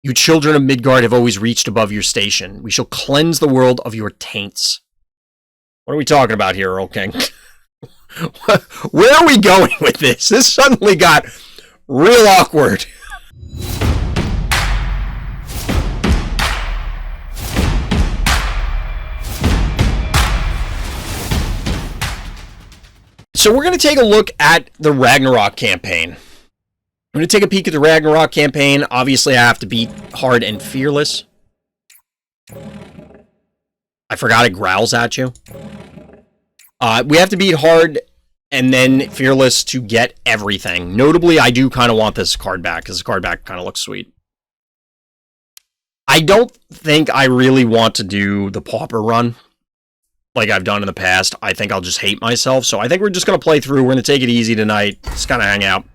You children of Midgard have always reached above your station. We shall cleanse the world of your taints. What are we talking about here, Erlking? Where are we going with this? This suddenly got real awkward. So we're going to take a look at the Ragnarok campaign. I'm going to take a peek at the Ragnarok campaign. Obviously, I have to beat hard and fearless. I forgot it growls at you. We have to beat hard and then fearless to get everything. Notably, I do kind of want this card back, because the card back kind of looks sweet. I don't think I really want to do the Pauper run like I've done in the past. I think I'll just hate myself. So I think we're just going to play through. We're going to take it easy tonight. Just kind of hang out.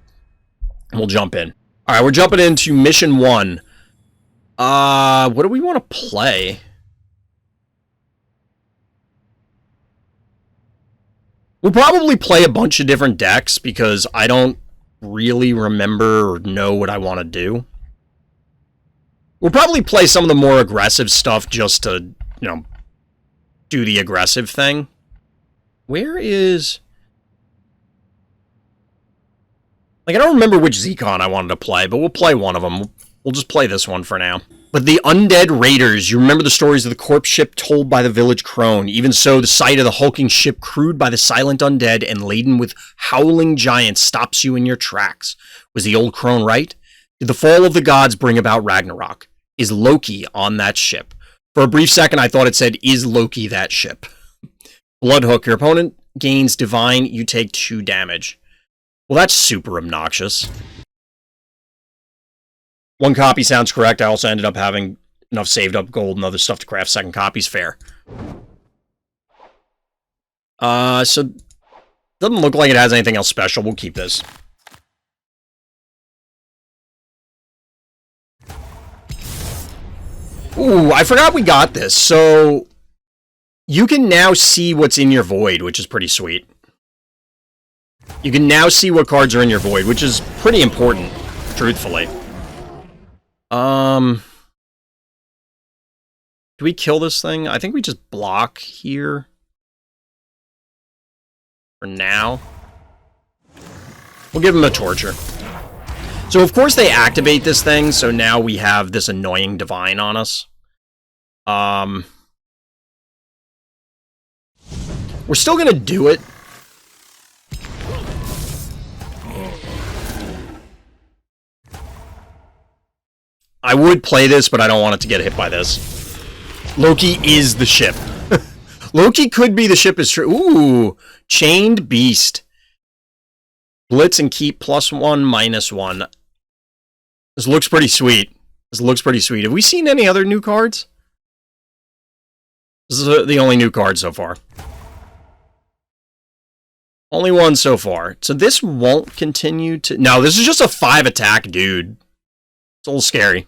And we'll jump in. All right, we're jumping into Mission 1. What do we want to play? We'll probably play a bunch of different decks because I don't really remember or know what I want to do. We'll probably play some of the more aggressive stuff just to, you know, do the aggressive thing. Where is... Like, I don't remember which Zekon I wanted to play, but we'll play one of them. We'll just play this one for now. But the Undead Raiders, you remember the stories of the corpse ship told by the village crone. Even so, the sight of the hulking ship crewed by the silent undead and laden with howling giants stops you in your tracks. Was the old crone right? Did the fall of the gods bring about Ragnarok? Is Loki on that ship? For a brief second, I thought it said, is Loki that ship? Bloodhook, your opponent gains divine, you take 2 damage. Well, that's super obnoxious. 1 copy sounds correct. I also ended up having enough saved up gold and other stuff to craft 2nd copies. Fair. So doesn't look like it has anything else special. We'll keep this. Ooh, I forgot we got this. So you can now see what's in your void, which is pretty sweet. You can now see what cards are in your void, which is pretty important, truthfully. Do we kill this thing? I think we just block here. For now. We'll give him a torture. So, of course, they activate this thing, so now we have this annoying divine on us. We're still gonna do it. I would play this, but I don't want it to get hit by this. Loki is the ship. Loki could be the ship is true. Ooh, Chained Beast. Blitz and keep +1, -1. This looks pretty sweet. This looks pretty sweet. Have we seen any other new cards? This is the only new card so far. Only one so far. So this won't continue to... No, this is just a 5 attack, dude. It's a little scary.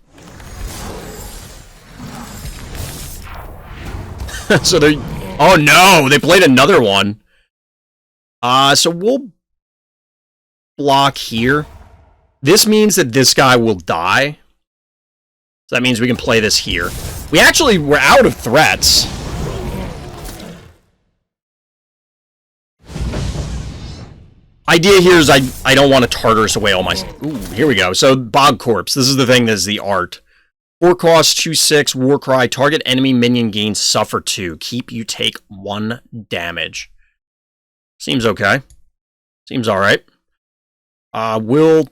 So they... Oh no! They played another one. So we'll... block here. This means that this guy will die. So that means we can play this here. We're out of threats. Idea here is I don't want to Tartarus away all my... Ooh, here we go. So, Bog Corpse. This is the thing that is the art. 4 cost, 2/6, Warcry. Target enemy minion gains suffer 2. Keep, you take 1 damage. Seems okay. Seems alright. Will...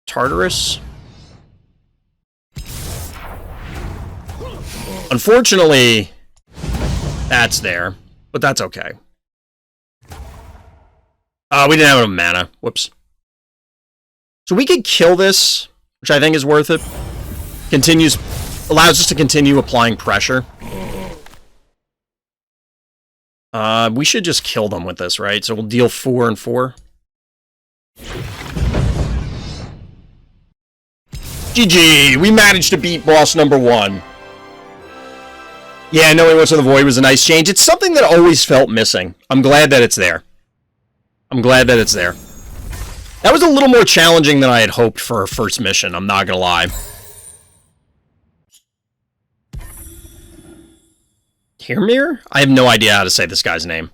Tartarus? Unfortunately, that's there. But that's okay. We didn't have enough mana. Whoops. So we could kill this, which I think is worth it. Allows us to continue applying pressure. We should just kill them with this, right? So we'll deal 4 and 4. GG! We managed to beat boss number 1. Yeah, knowing what's in the void was a nice change. It's something that always felt missing. I'm glad that it's there. I'm glad that it's there. That was a little more challenging than I had hoped for our first mission, I'm not gonna lie. Hrymyr? I have no idea how to say this guy's name.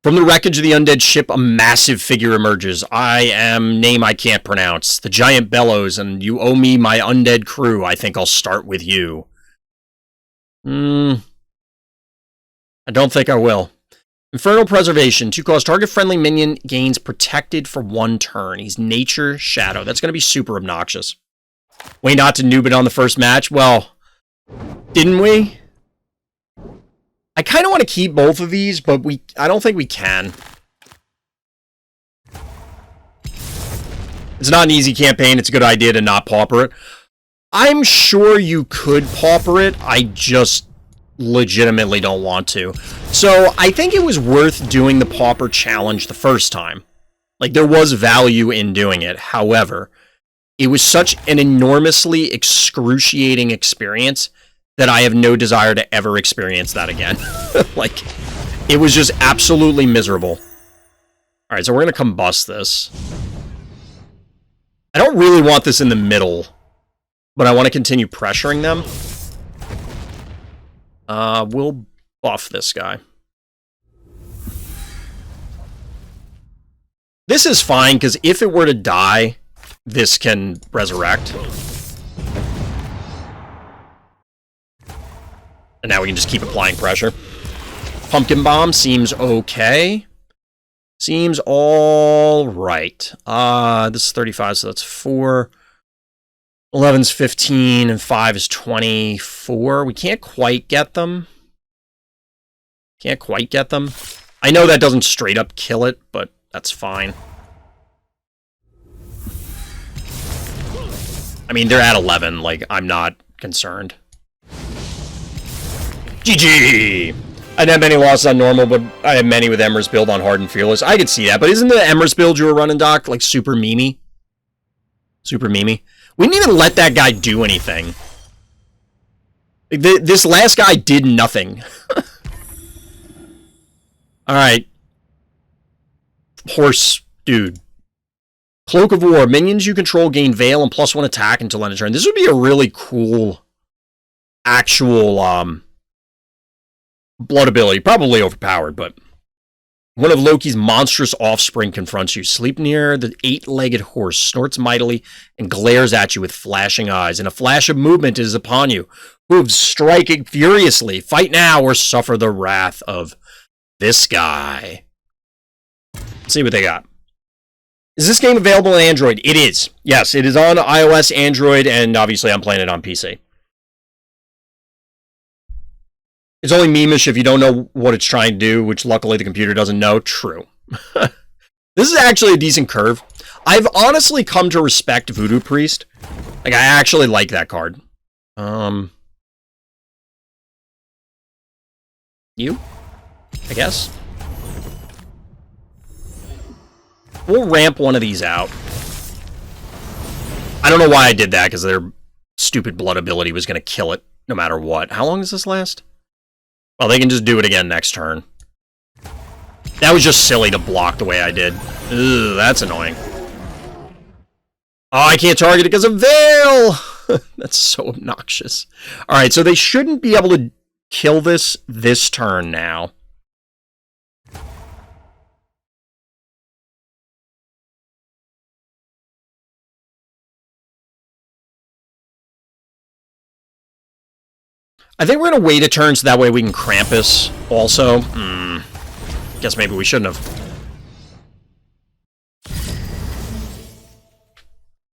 From the wreckage of the undead ship, a massive figure emerges. Name I can't pronounce. The giant bellows, and you owe me my undead crew. I think I'll start with you. I don't think I will. Infernal Preservation. 2-cost target-friendly minion gains protected for 1 turn. He's Nature Shadow. That's going to be super obnoxious. Way not to noob it on the first match. Well, didn't we? I kind of want to keep both of these, but I don't think we can. It's not an easy campaign. It's a good idea to not pauper it. I'm sure you could pauper it. I just legitimately don't want to. So I think it was worth doing the pauper challenge the first time. Like, there was value in doing it. However, it was such an enormously excruciating experience that I have no desire to ever experience that again. Like, it was just absolutely miserable. Alright, so we're going to combust this. I don't really want this in the middle, but I want to continue pressuring them. We'll buff this guy. This is fine, because if it were to die, this can resurrect. And now we can just keep applying pressure. Pumpkin Bomb seems okay. Seems all right. This is 35, so that's 4. 11's 15, and 5 is 24. We can't quite get them. Can't quite get them. I know that doesn't straight up kill it, but that's fine. I mean, they're at 11. Like, I'm not concerned. GG! I didn't have many losses on normal, but I had many with Emrys build on hard and fearless. I could see that, but isn't the Emrys build you were running, Doc, like super memey? Super memey? We didn't even let that guy do anything. This last guy did nothing. Alright. Horse dude. Cloak of War. Minions you control gain Veil and +1 attack until end of turn. This would be a really cool actual blood ability. Probably overpowered, but one of Loki's monstrous offspring confronts you. Sleipnir, the 8-legged horse, snorts mightily and glares at you with flashing eyes. In a flash of movement, it is upon you. Hooves striking furiously. Fight now or suffer the wrath of this guy. Let's see what they got. Is this game available on Android? It is. Yes, it is on iOS, Android, and obviously I'm playing it on PC. It's only memeish if you don't know what it's trying to do, which luckily the computer doesn't know. True. This is actually a decent curve. I've honestly come to respect Voodoo Priest. Like, I actually like that card. You? I guess. We'll ramp one of these out. I don't know why I did that, because their stupid blood ability was going to kill it, no matter what. How long does this last? Well, they can just do it again next turn. That was just silly to block the way I did. Ugh, that's annoying. Oh, I can't target it because of Veil! That's so obnoxious. Alright, so they shouldn't be able to kill this turn now. I think we're going to wait a turn so that way we can Krampus also. Guess maybe we shouldn't have.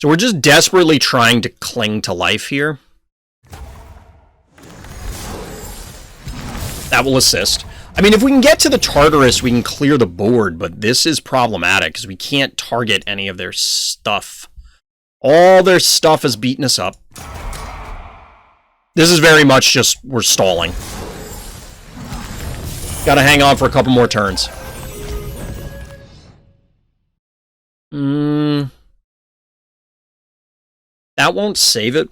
So we're just desperately trying to cling to life here. That will assist. I mean, if we can get to the Tartarus, we can clear the board, but this is problematic because we can't target any of their stuff. All their stuff is beating us up. This is very much just, we're stalling. Gotta hang on for a couple more turns. That won't save it.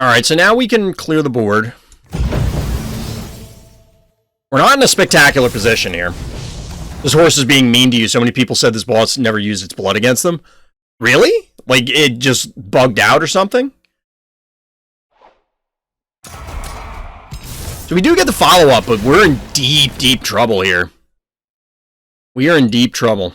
Alright, so now we can clear the board. We're not in a spectacular position here. This horse is being mean to you. So many people said this boss never used its blood against them. Really? Like, it just bugged out or something? So we do get the follow-up, but we're in deep, deep trouble here. We are in deep trouble.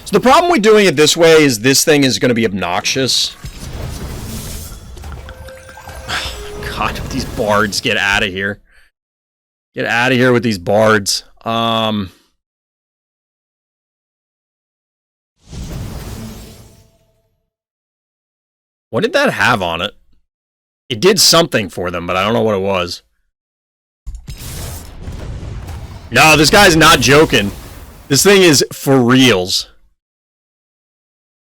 So the problem with doing it this way is this thing is going to be obnoxious. God, these bards, get out of here. Get out of here with these bards. What did that have on it? It did something for them, but I don't know what it was. No, this guy's not joking. This thing is for reals.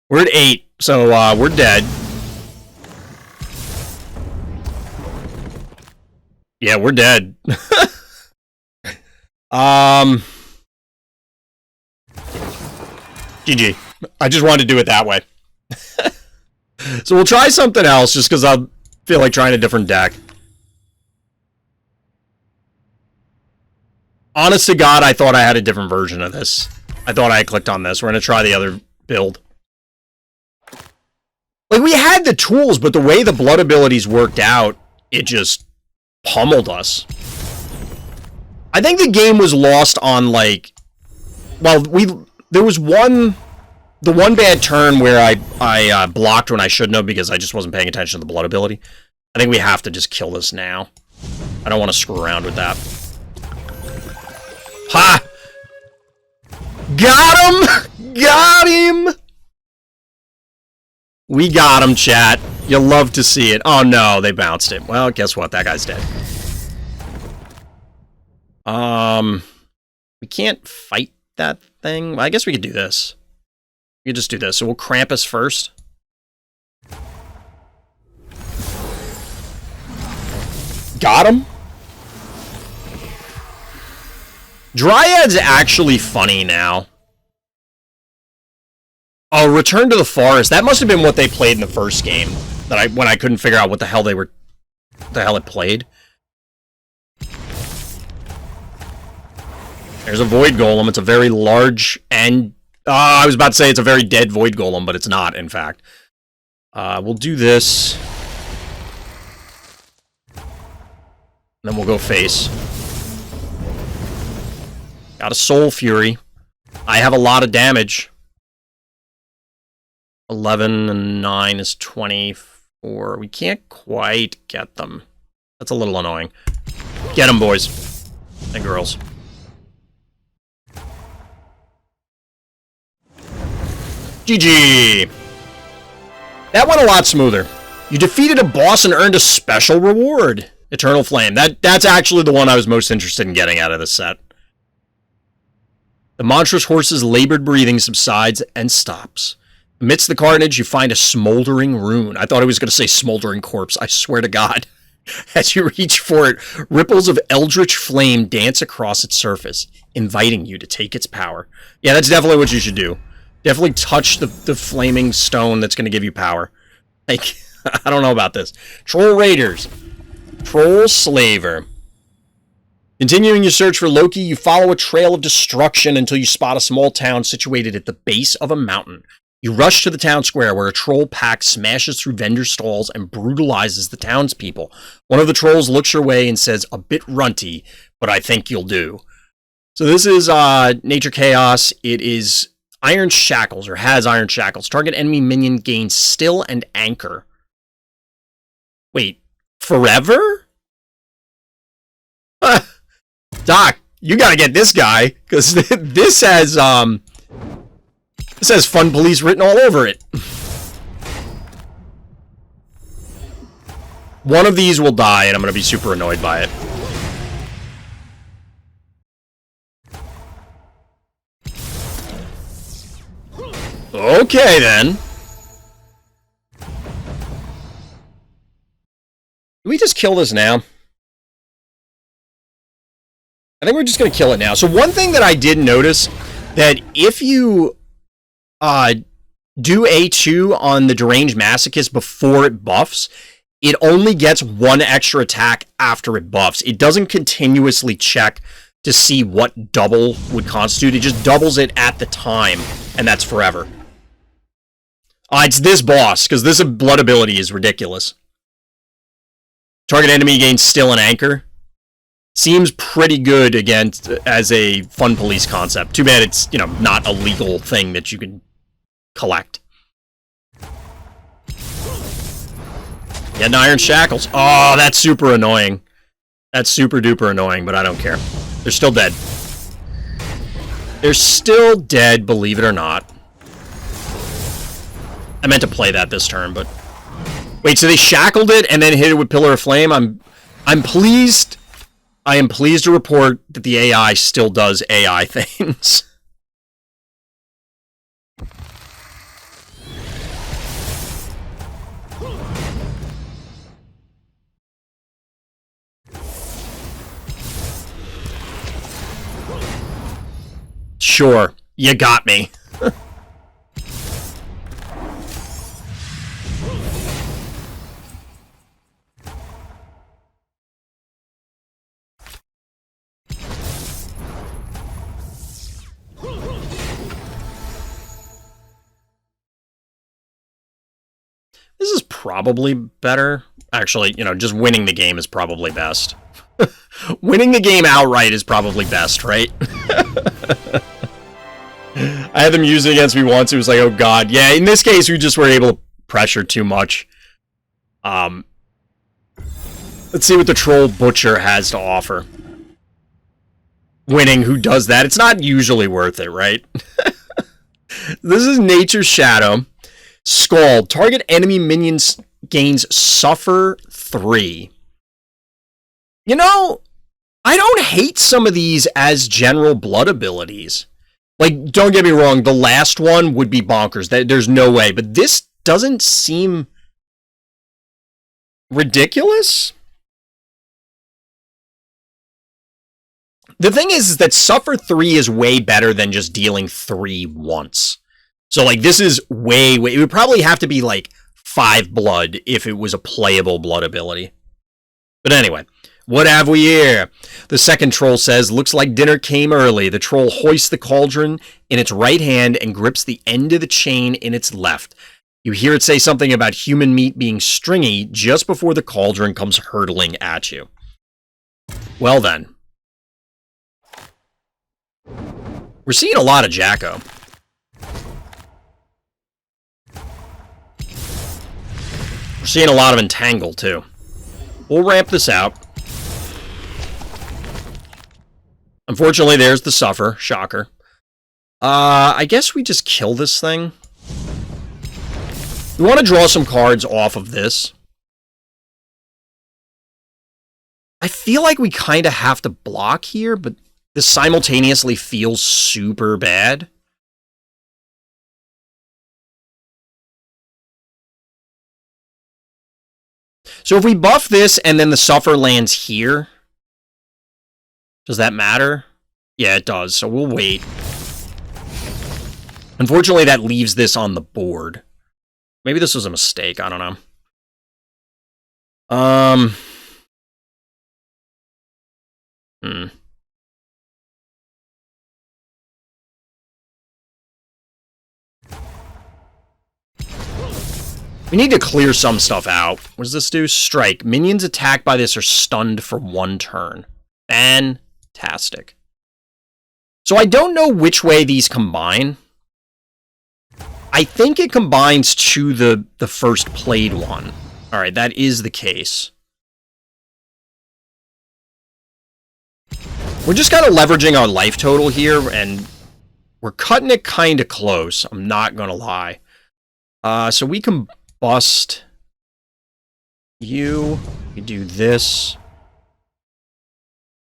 We're at 8, so we're dead. Yeah, we're dead. GG. I just wanted to do it that way. So we'll try something else, just because I feel like trying a different deck. Honest to God, I thought I had a different version of this. I thought I had clicked on this. We're going to try the other build. Like, we had the tools, but the way the blood abilities worked out, it just pummeled us. I think the game was lost on, like... Well, there was the one bad turn where I blocked when I shouldn't have because I just wasn't paying attention to the blood ability. I think we have to just kill this now. I don't want to screw around with that. Ha! Got him! Got him! We got him, chat. You'll love to see it. Oh no, they bounced him. Well, guess what? That guy's dead. We can't fight that thing. Well, I guess we could do this. We could just do this. So we'll Krampus first. Got him. Dryad's actually funny now. Oh, Return to the Forest. That must have been what they played in the first game. When I couldn't figure out what the hell it played. There's a Void Golem. It's a very large and... I was about to say it's a very dead Void Golem, but it's not, in fact. We'll do this. And then we'll go face. Got a Soul Fury. I have a lot of damage. 11 and 9 is 24. We can't quite get them. That's a little annoying. Get them, boys and girls. GG! That went a lot smoother. You defeated a boss and earned a special reward. Eternal Flame. That's actually the one I was most interested in getting out of this set. The monstrous horse's labored breathing subsides and stops. Amidst the carnage, you find a smoldering rune. I thought it was going to say smoldering corpse. I swear to God. As you reach for it, ripples of eldritch flame dance across its surface, inviting you to take its power. Yeah, that's definitely what you should do. Definitely touch the flaming stone that's going to give you power. Like, I don't know about this. Troll Raiders. Troll Slaver. Continuing your search for Loki, you follow a trail of destruction until you spot a small town situated at the base of a mountain. You rush to the town square where a troll pack smashes through vendor stalls and brutalizes the townspeople. One of the trolls looks your way and says, "A bit runty, but I think you'll do." So this is Nature Chaos. It is Iron Shackles, or has Iron Shackles. Target enemy minion gains Still and Anchor. Wait, forever? Doc, you gotta get this guy, because this has Fun Police written all over it. One of these will die, and I'm gonna be super annoyed by it. Okay, then. Do we just kill this now? I think we're just going to kill it now. So one thing that I did notice, that if you do A2 on the Deranged Masochist before it buffs, it only gets one extra attack after it buffs. It doesn't continuously check to see what double would constitute. It just doubles it at the time, and that's forever. It's this boss, because this blood ability is ridiculous. Target enemy gains still an anchor. Seems pretty good against as a fun police concept. Too bad it's, you know, not a legal thing that you can collect. Getting iron shackles. Oh, that's super annoying. That's super duper annoying, but I don't care. They're still dead. They're still dead, believe it or not. I meant to play that this turn, but... Wait, so they shackled it and then hit it with Pillar of Flame? I'm pleased... I am pleased to report that the AI still does AI things. Sure, you got me. This is probably better. Actually, you know, just winning the game is probably best. Winning the game outright is probably best, right? I had them use it against me once. It was like, oh god. Yeah, in this case, we just were able to pressure too much. Let's see what the Troll Butcher has to offer. Winning, who does that? It's not usually worth it, right? This is Nature's Shadow. Scald. Target enemy minions gains Suffer 3. You know, I don't hate some of these as general blood abilities. Like, don't get me wrong, the last one would be bonkers. There's no way. But this doesn't seem ridiculous. The thing is that Suffer 3 is way better than just dealing 3 once. So, like, this is way... It would probably have to be, like, 5 blood if it was a playable blood ability. But anyway, what have we here? The second troll says, looks like dinner came early. The troll hoists the cauldron in its right hand and grips the end of the chain in its left. You hear it say something about human meat being stringy just before the cauldron comes hurtling at you. Well then. We're seeing a lot of Jacko. We're seeing a lot of Entangle, too. We'll ramp this out. Unfortunately, there's the Suffer. Shocker. I guess we just kill this thing. We want to draw some cards off of this. I feel like we kind of have to block here, but this simultaneously feels super bad. So if we buff this and then the Suffer lands here, does that matter? Yeah, it does, so we'll wait. Unfortunately, that leaves this on the board. Maybe this was a mistake, I don't know. We need to clear some stuff out. What does this do? Strike. Minions attacked by this are stunned for 1 turn. Fantastic. So I don't know which way these combine. I think it combines to the first played one. Alright, that is the case. We're just kind of leveraging our life total here, and we're cutting it kind of close. I'm not going to lie. So we can bust you. We do this.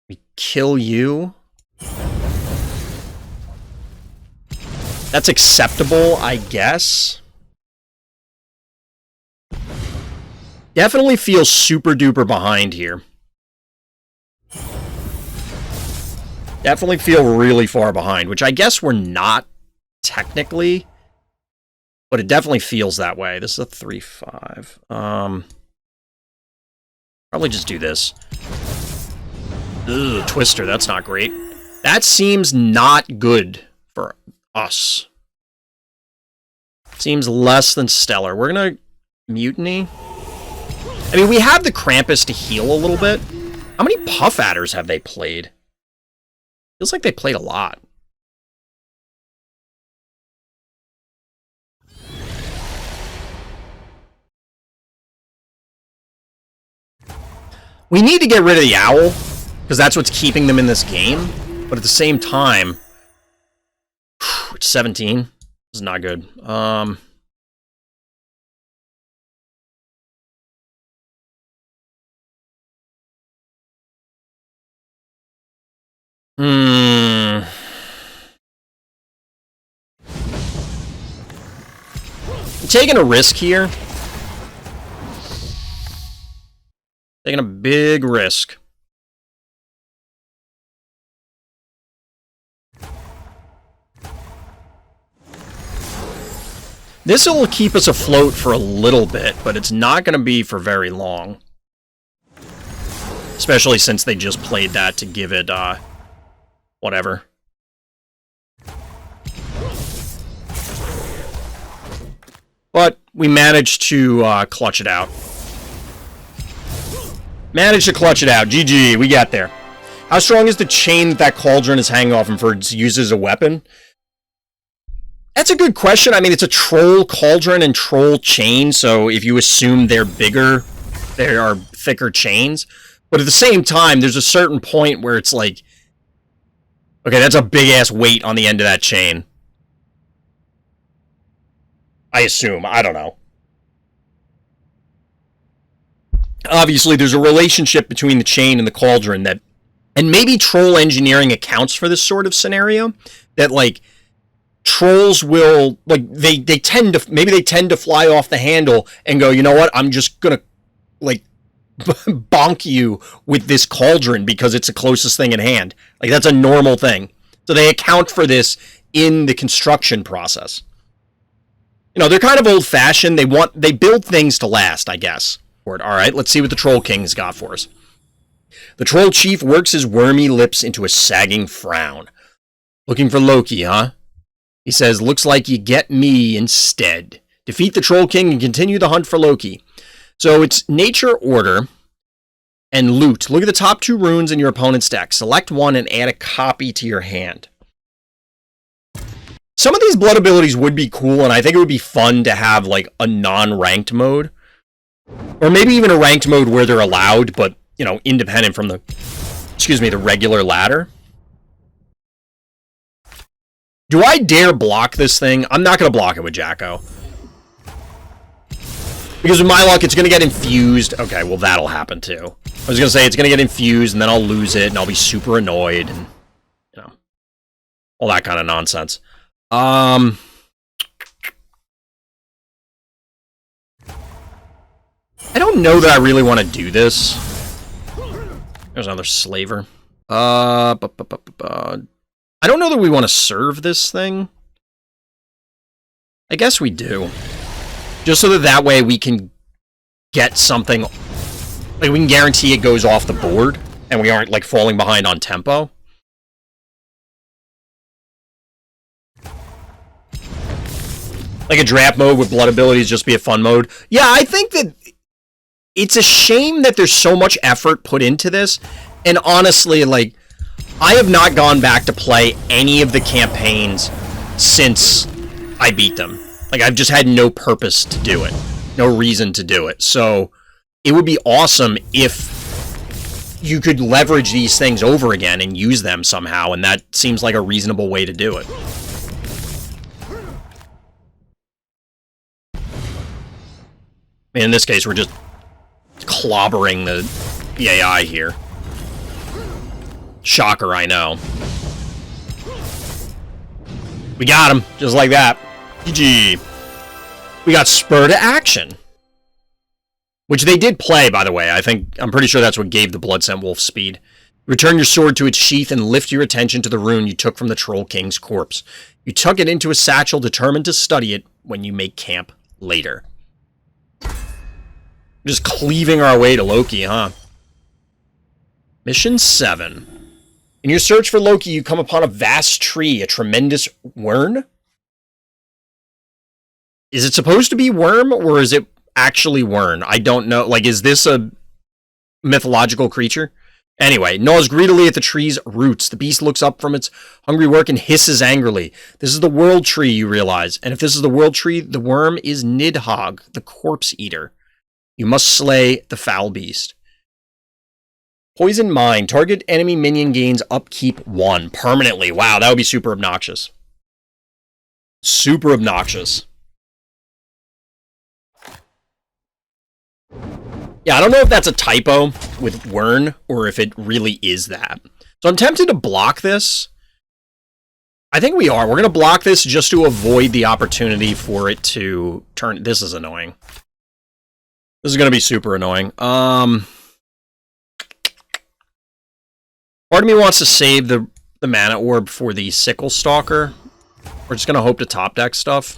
We kill you. That's acceptable, I guess. Definitely feels super duper behind here. Definitely feel really far behind, which I guess we're not technically, but it definitely feels that way. This is a 3-5. Probably just do this. Ugh, Twister, that's not great. That seems not good for us. Seems less than stellar. We're gonna Mutiny. I mean, we have the Krampus to heal a little bit. How many Puff Adders have they played? Feels like they played a lot. We need to get rid of the Owl, because that's what's keeping them in this game. But at the same time, it's 17. This is not good. I'm taking a risk here. Taking a big risk. This will keep us afloat for a little bit, but it's not going to be for very long. Especially since they just played that to give it, whatever. But we managed to clutch it out. Managed to clutch it out. GG, we got there. How strong is the chain that cauldron is hanging off him for its use as a weapon? That's a good question. I mean, it's a troll cauldron and troll chain, so if you assume they're bigger, there are thicker chains. But at the same time, there's a certain point where it's like, okay, that's a big-ass weight on the end of that chain. I assume. I don't know. Obviously, there's a relationship between the chain and the cauldron that... And maybe troll engineering accounts for this sort of scenario. That, like, trolls will... Like, they tend to... Maybe they tend to fly off the handle and go, you know what? I'm just gonna, like, bonk you with this cauldron because it's the closest thing at hand. Like, that's a normal thing. So they account for this in the construction process. You know, they're kind of old-fashioned. They build things to last, I guess. Alright, let's see what the Troll King's got for us. The Troll Chief works his wormy lips into a sagging frown. Looking for Loki, huh? He says, looks like you get me instead. Defeat the Troll King and continue the hunt for Loki. So it's Nature, Order, and Loot. Look at the top 2 runes in your opponent's deck. Select one and add a copy to your hand. Some of these blood abilities would be cool, and I think it would be fun to have, like, a non-ranked mode. Or maybe even a ranked mode where they're allowed, but, you know, independent from the, the regular ladder. Do I dare block this thing? I'm not going to block it with Jacko. Because with my luck, it's going to get infused. Okay, well, that'll happen, too. I was going to say, it's going to get infused, and then I'll lose it, and I'll be super annoyed, and, you know, all that kind of nonsense. I don't know that I really want to do this. There's another slaver. I don't know that we want to serve this thing. I guess we do. Just so that way we can get something... Like, we can guarantee it goes off the board, and we aren't, like, falling behind on tempo. Like, a draft mode with blood abilities just be a fun mode. Yeah, I think that... It's a shame that there's so much effort put into this, and honestly, like, I have not gone back to play any of the campaigns since I beat them. Like, I've just had no purpose to do it. No reason to do it. So, it would be awesome if you could leverage these things over again and use them somehow, and that seems like a reasonable way to do it. In this case, we're just clobbering the AI here. Shocker, I know. We got him, just like that. GG. We got Spur to Action. Which they did play, by the way. I'm pretty sure that's what gave the Bloodsent Wolf speed. Return your sword to its sheath and lift your attention to the rune you took from the Troll King's corpse. You tuck it into a satchel, determined to study it when you make camp later. Just cleaving our way to Loki, huh? Mission 7. In your search for Loki, you come upon a vast tree, a tremendous wern. Is it supposed to be worm, or is it actually wern? I don't know. Like, is this a mythological creature? Anyway, gnaws greedily at the tree's roots. The beast looks up from its hungry work and hisses angrily. This is the world tree, you realize. And if this is the world tree, the worm is Nidhogg, the corpse eater. You must slay the foul beast. Poison Mine. Target enemy minion gains upkeep 1 permanently. Wow, that would be super obnoxious. Super obnoxious. Yeah, I don't know if that's a typo with Wern, or if it really is that. So I'm tempted to block this. I think we are. We're going to block this just to avoid the opportunity for it to turn... This is annoying. This is going to be super annoying. Part of me wants to save the mana orb for the Sickle Stalker. We're just going to hope to top deck stuff.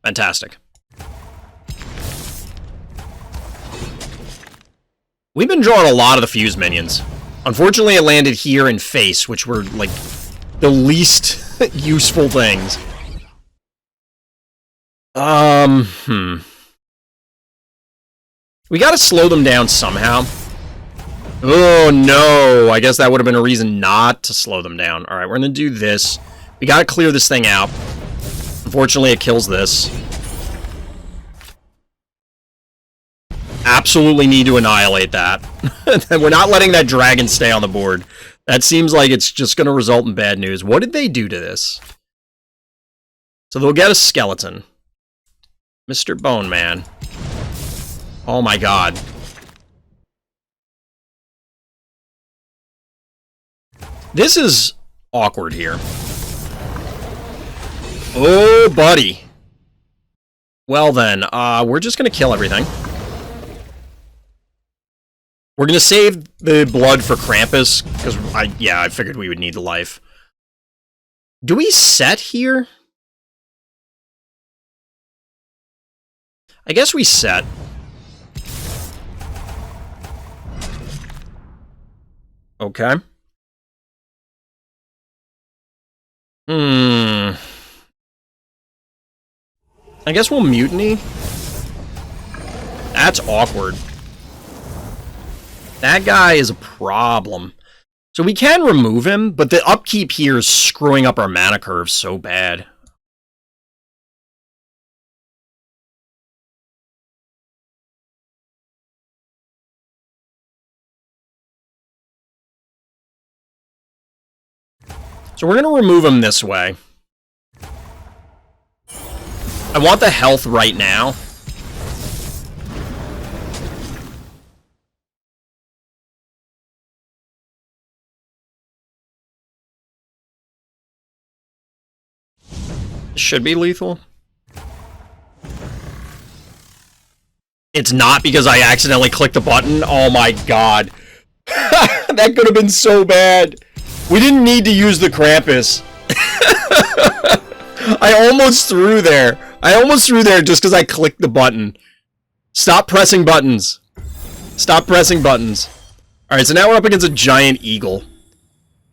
Fantastic. We've been drawing a lot of the fuse minions. Unfortunately, it landed here in face, which were, like, the least useful things. We gotta slow them down somehow. Oh, no. I guess that would have been a reason not to slow them down. Alright, we're gonna do this. We gotta clear this thing out. Unfortunately, it kills this. Absolutely need to annihilate that. We're not letting that dragon stay on the board. That seems like it's just going to result in bad news. What did they do to this? So they'll get a skeleton. Mr. Bone Man. Oh my god. This is awkward here. Oh, buddy. Well then, we're just going to kill everything. We're going to save the blood for Krampus, because I figured we would need the life. Do we set here? I guess we set. Okay. I guess we'll mutiny. That's awkward. That guy is a problem. So we can remove him, but the upkeep here is screwing up our mana curve so bad. So we're going to remove him this way. I want the health right now. Should be lethal. It's not because I accidentally clicked the button. Oh my god. That could have been so bad. We didn't need to use the Krampus. I almost threw there. I almost threw there just because I clicked the button. Stop pressing buttons. Stop pressing buttons. Alright, so now we're up against a giant eagle.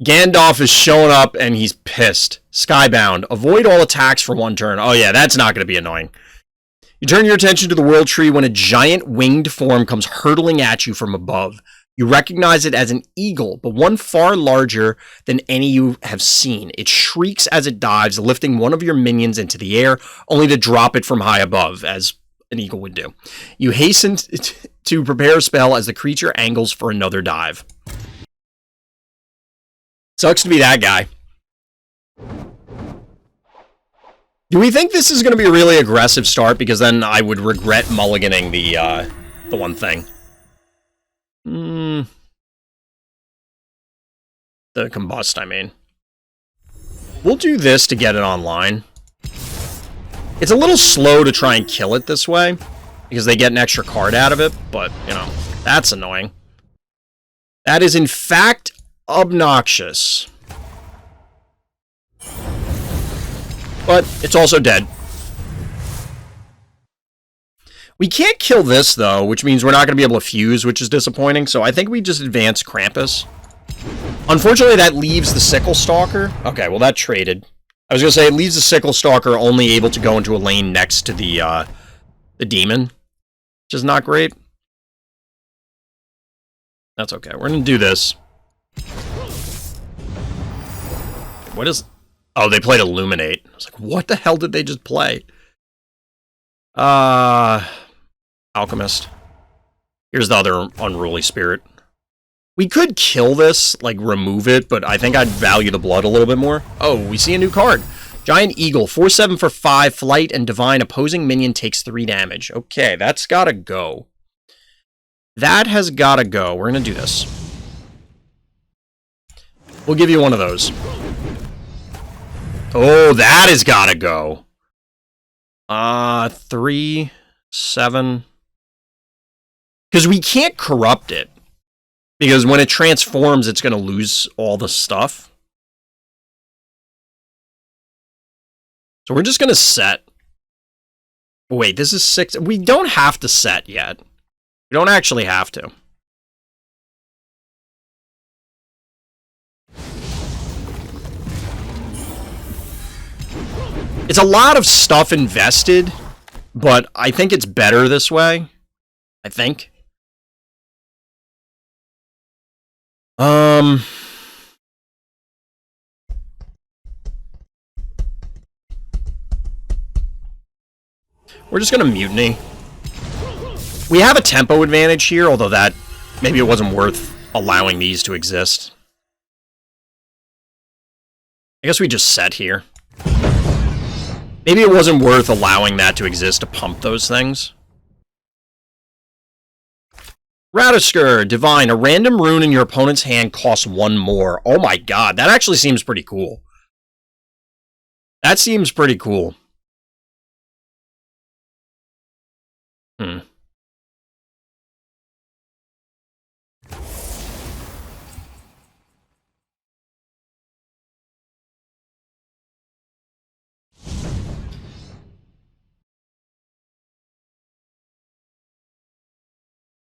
Gandalf is showing up and he's pissed. Skybound. Avoid all attacks for 1 turn. Oh yeah, that's not going to be annoying. You turn your attention to the world tree when a giant winged form comes hurtling at you from above. You recognize it as an eagle, but one far larger than any you have seen. It shrieks as it dives, lifting one of your minions into the air, only to drop it from high above, as an eagle would do. You hasten to prepare a spell as the creature angles for another dive. Sucks to be that guy. Do we think this is going to be a really aggressive start? Because then I would regret mulliganing the one thing. The combust, I mean. We'll do this to get it online. It's a little slow to try and kill it this way, because they get an extra card out of it, but, you know, that's annoying. That is, in fact, obnoxious. But it's also dead. We can't kill this, though, which means we're not going to be able to fuse, which is disappointing. So I think we just advance Krampus. Unfortunately, that leaves the Sickle Stalker. Okay, well, that traded. I was going to say, it leaves the Sickle Stalker only able to go into a lane next to the demon, which is not great. That's okay. We're going to do this. What is... Oh, they played Illuminate. I was like, what the hell did they just play? Alchemist. Here's the other Unruly Spirit. We could kill this, like, remove it, but I think I'd value the blood a little bit more. Oh, we see a new card. Giant Eagle, 4/7 for 5, Flight and Divine. Opposing minion takes 3 damage. Okay, that's gotta go. That has gotta go. We're gonna do this. We'll give you one of those. Oh, that has gotta go. 3, 7. Because we can't corrupt it. Because when it transforms, it's going to lose all the stuff. So we're just going to set. Wait, this is 6. We don't have to set yet. We don't actually have to. It's a lot of stuff invested, but I think it's better this way. I think. We're just gonna mutiny. We have a tempo advantage here, although that maybe it wasn't worth allowing these to exist. I guess we just set here. Maybe it wasn't worth allowing that to exist to pump those things. Ratatoskr, Divine. A random rune in your opponent's hand costs 1 more. Oh my god, that actually seems pretty cool. That seems pretty cool.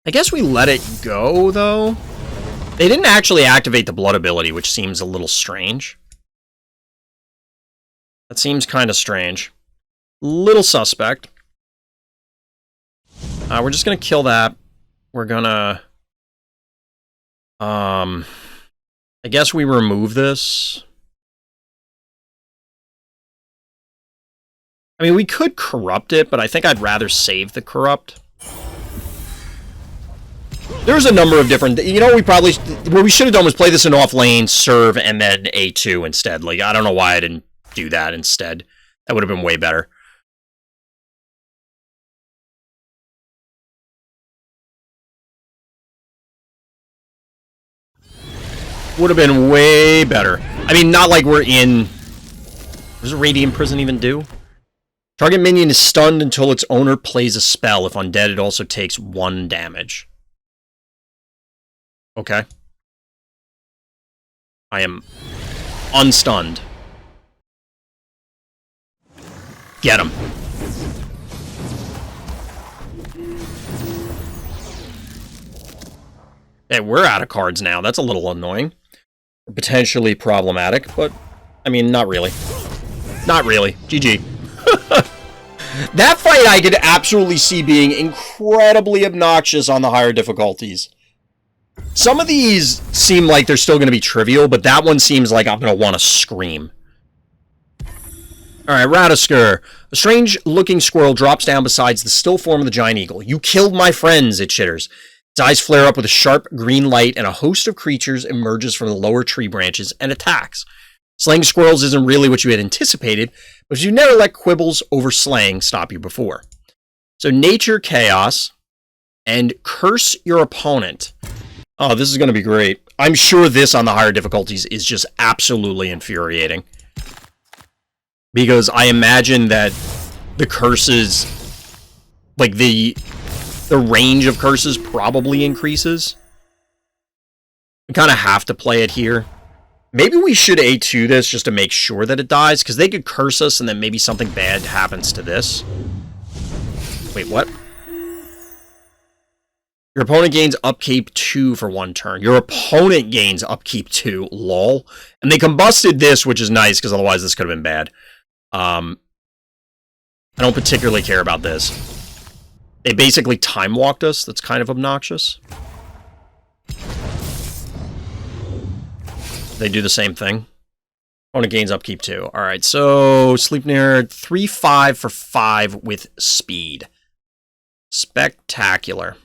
I guess we let it go, though. They didn't actually activate the blood ability, which seems a little strange. That seems kind of strange. Little suspect. We're just gonna kill that. We're gonna... I guess we remove this. I mean, we could corrupt it, but I think I'd rather save the corrupt. There's a number of different... You know, what we should have done was play this in off lane, serve, and then A2 instead. Like, I don't know why I didn't do that instead. That would have been way better. Would have been way better. I mean, not like we're in... What does a Radiant Prison even do? Target minion is stunned until its owner plays a spell. If undead, it also takes 1 damage. Okay. I am unstunned. Get him. Hey, we're out of cards now. That's a little annoying. Potentially problematic, but, I mean, not really. Not really. GG. That fight I could absolutely see being incredibly obnoxious on the higher difficulties. Some of these seem like they're still going to be trivial, but that one seems like I'm going to want to scream. Alright, Ratatoskr. A strange-looking squirrel drops down beside the still form of the giant eagle. You killed my friends, it chitters. Its eyes flare up with a sharp green light, and a host of creatures emerges from the lower tree branches and attacks. Slaying squirrels isn't really what you had anticipated, but you never let quibbles over slaying stop you before. So nature chaos, and curse your opponent. Oh, this is going to be great. I'm sure this on the higher difficulties is just absolutely infuriating. Because I imagine that the curses, like the range of curses probably increases. We kind of have to play it here. Maybe we should A2 this just to make sure that it dies, because they could curse us and then maybe something bad happens to this. Wait, what? Your opponent gains upkeep 2 for 1 turn. Your opponent gains upkeep 2. Lol. And they combusted this, which is nice, because otherwise this could have been bad. I don't particularly care about this. They basically time-walked us. That's kind of obnoxious. They do the same thing. Opponent gains upkeep 2. Alright, so Sleipnir 3/5 for 5 with speed. Spectacular.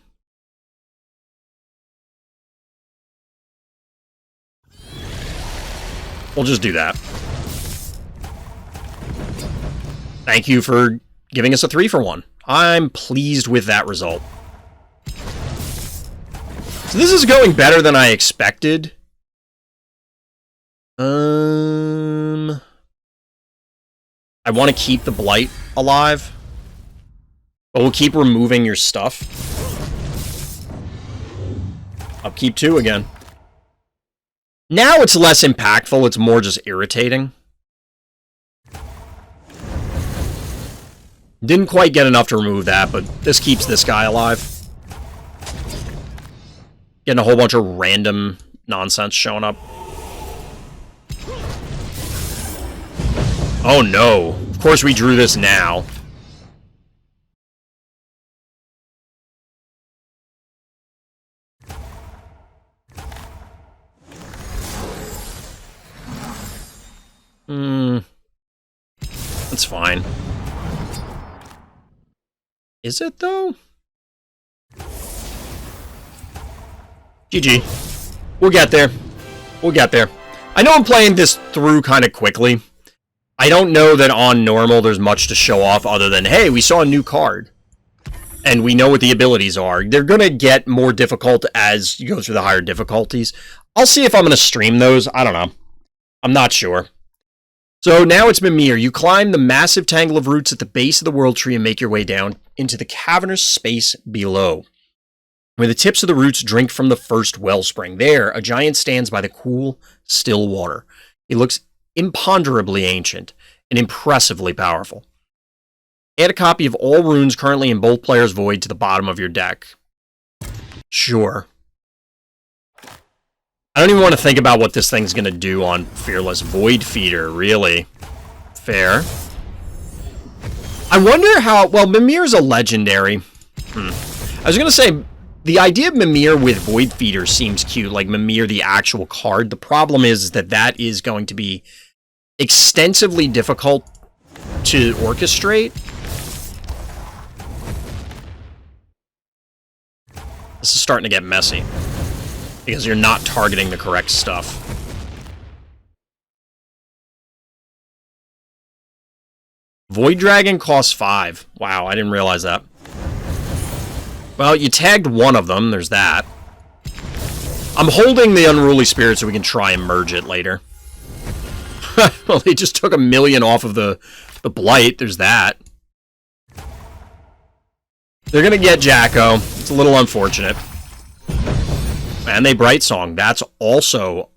We'll just do that. Thank you for giving us a 3 for 1. I'm pleased with that result. So this is going better than I expected. I want to keep the Blight alive. But we'll keep removing your stuff. Upkeep 2 again. Now it's less impactful, it's more just irritating. Didn't quite get enough to remove that, but this keeps this guy alive. Getting a whole bunch of random nonsense showing up. Oh no. Of course we drew this now. That's fine. Is it, though? GG. We'll get there. We'll get there. I know I'm playing this through kind of quickly. I don't know that on normal there's much to show off other than, hey, we saw a new card. And we know what the abilities are. They're going to get more difficult as you go through the higher difficulties. I'll see if I'm going to stream those. I don't know. I'm not sure. So now it's Mimir. You climb the massive tangle of roots at the base of the world tree and make your way down into the cavernous space below, where the tips of the roots drink from the first wellspring. There, a giant stands by the cool, still water. He looks imponderably ancient and impressively powerful. Add a copy of all runes currently in both players' void to the bottom of your deck. Sure. I don't even want to think about what this thing's going to do on Fearless. Void Feeder, really. Fair. I wonder how... Well, Mimir's a legendary. I was going to say, the idea of Mimir with Void Feeder seems cute, like Mimir, the actual card. The problem is that that is going to be extensively difficult to orchestrate. This is starting to get messy. Because you're not targeting the correct stuff. Void Dragon costs 5. Wow, I didn't realize that. Well, you tagged one of them. There's that. I'm holding the Unruly Spirit so we can try and merge it later. Well, they just took 1 million off of the Blight. There's that. They're going to get Jacko. It's a little unfortunate. And they Bright Song. That's also,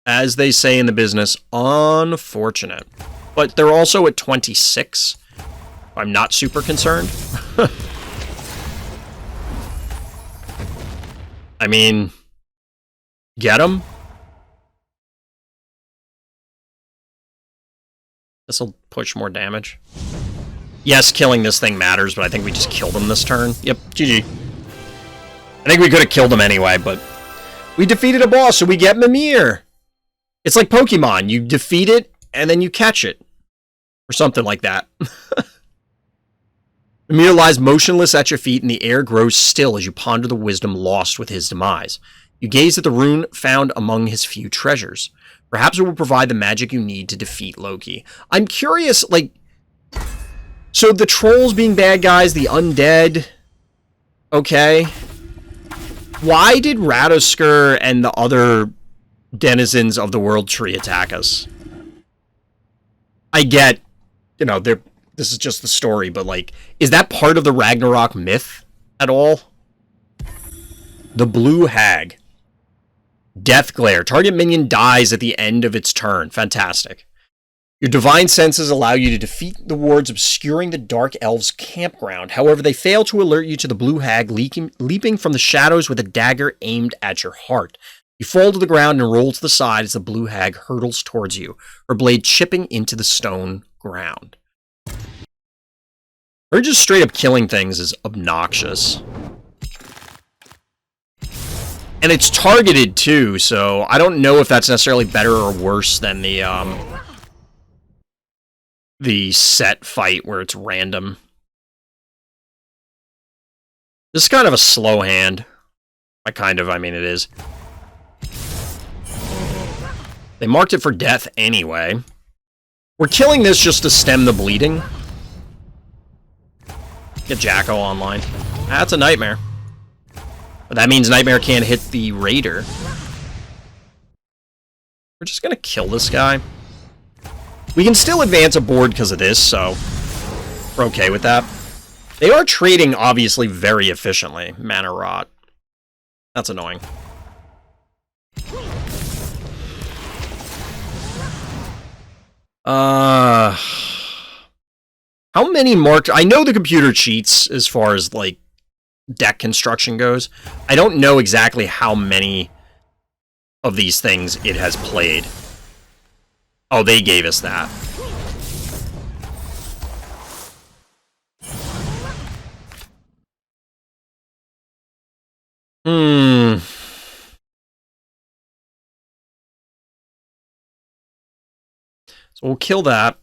as they say in the business, unfortunate. But they're also at 26. I'm not super concerned. I mean, get them. This will push more damage. Yes, killing this thing matters, but I think we just killed him this turn. Yep, GG. I think we could have killed him anyway, but we defeated a boss, so we get Mimir. It's like Pokemon. You defeat it, and then you catch it. Or something like that. Mimir lies motionless at your feet, and the air grows still as you ponder the wisdom lost with his demise. You gaze at the rune found among his few treasures. Perhaps it will provide the magic you need to defeat Loki. I'm curious, like... So the trolls being bad guys, the undead... Okay. Why did Ratatoskr and the other denizens of the World Tree attack us? I get, you know, this is just the story, but, like, is that part of the Ragnarok myth at all? The Blue Hag. Death Glare. Target minion dies at the end of its turn. Fantastic. Your divine senses allow you to defeat the wards obscuring the Dark Elves' campground. However, they fail to alert you to the blue hag leaping from the shadows with a dagger aimed at your heart. You fall to the ground and roll to the side as the blue hag hurtles towards you, her blade chipping into the stone ground. Her just straight up killing things is obnoxious. And it's targeted too, so I don't know if that's necessarily better or worse than the set fight where it's random. This is kind of a slow hand. I mean it is. They marked it for death anyway. We're killing this just to stem the bleeding. Get Jacko online. That's a nightmare. But that means Nightmare can't hit the Raider. We're just gonna kill this guy. We can still advance a board because of this, so we're okay with that. They are trading, obviously, very efficiently. Mana Rot. That's annoying. How many marked... I know the computer cheats as far as, like, deck construction goes. I don't know exactly how many of these things it has played. Oh, they gave us that. So we'll kill that.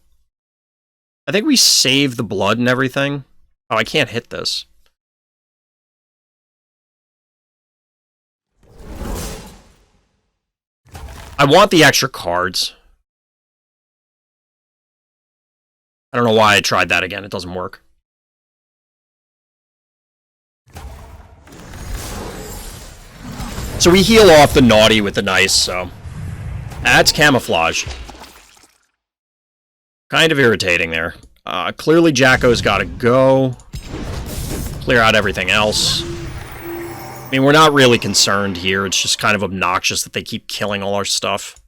I think we save the blood and everything. Oh, I can't hit this. I want the extra cards. I don't know why I tried that again. It doesn't work. So we heal off the naughty with the nice, so... That's camouflage. Kind of irritating there. Clearly Jacko's gotta go. Clear out everything else. I mean, we're not really concerned here. It's just kind of obnoxious that they keep killing all our stuff.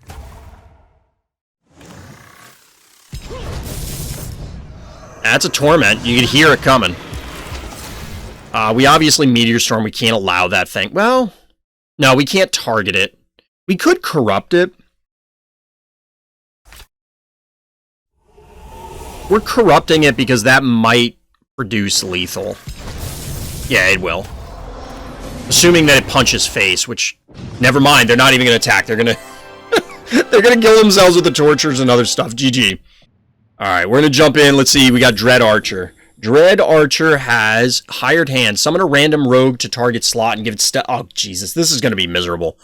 That's a Torment. You can hear it coming. We obviously Meteor Storm. We can't allow that thing. Well, no, we can't target it. We could corrupt it. We're corrupting it because that might produce lethal. Yeah, it will. Assuming that it punches face, which... Never mind, they're not even going to attack. They're going to... they're going to kill themselves with the tortures and other stuff. GG. Alright, we're going to jump in. Let's see, we got Dread Archer. Dread Archer has Hired Hand. Summon a random rogue to target slot and give it oh, Jesus. This is going to be miserable.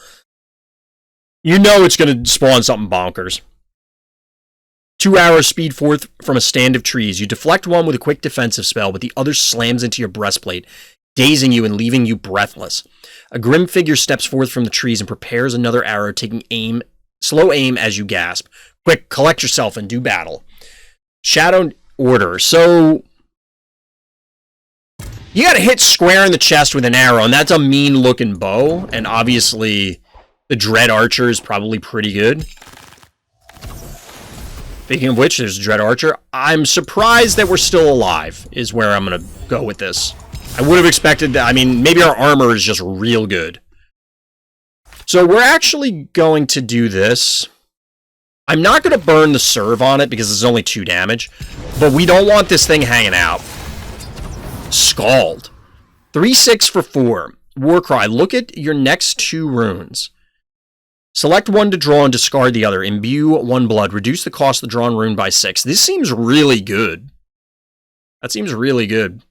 You know it's going to spawn something bonkers. 2 arrows speed forth from a stand of trees. You deflect one with a quick defensive spell, but the other slams into your breastplate, dazing you and leaving you breathless. A grim figure steps forth from the trees and prepares another arrow, taking slow aim as you gasp. Quick, collect yourself and do battle. Shadow Order. So, you gotta hit square in the chest with an arrow, and that's a mean-looking bow, and obviously, the Dread Archer is probably pretty good. Speaking of which, there's Dread Archer. I'm surprised that we're still alive, is where I'm gonna go with this. I would have expected that. I mean, maybe our armor is just real good. So we're actually going to do this. I'm not going to burn the serve on it because it's only 2 damage, but we don't want this thing hanging out. Scald. 3/6 for 4. Warcry. Look at your next 2 runes. Select one to draw and discard the other. Imbue 1 blood. Reduce the cost of the drawn rune by 6. This seems really good. That seems really good.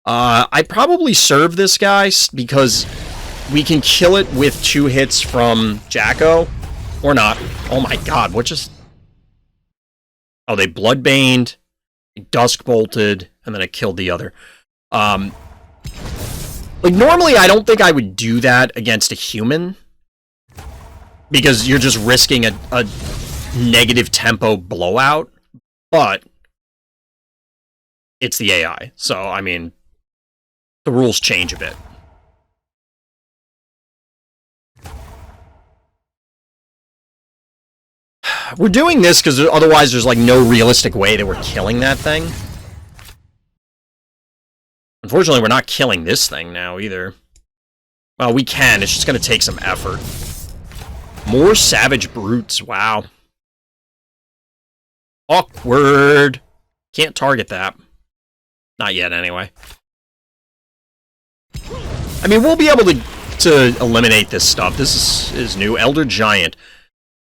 I'd probably serve this guy because we can kill it with 2 hits from Jacko. Or not. Oh my god, what just... Oh, they Bloodbaned, they Dusk Bolted, and then I killed the other. Like, normally I don't think I would do that against a human. Because you're just risking a negative tempo blowout. But it's the AI. So, I mean, the rules change a bit. We're doing this because otherwise there's like no realistic way that we're killing that thing. Unfortunately, we're not killing this thing now either. Well, we can. It's just going to take some effort. More savage brutes. Wow. Awkward. Can't target that. Not yet, anyway. I mean, we'll be able to eliminate this stuff. This is new. Elder Giant.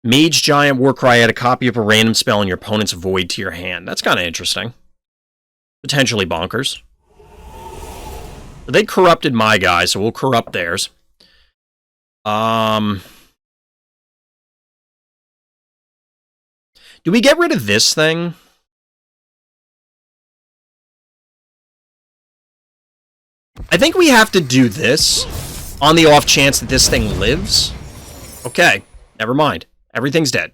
Mage Giant Warcry. Add a copy of a random spell in your opponent's void to your hand. That's kind of interesting. Potentially bonkers. They corrupted my guy, so we'll corrupt theirs. Do we get rid of this thing? I think we have to do this on the off chance that this thing lives. Okay, never mind. Everything's dead.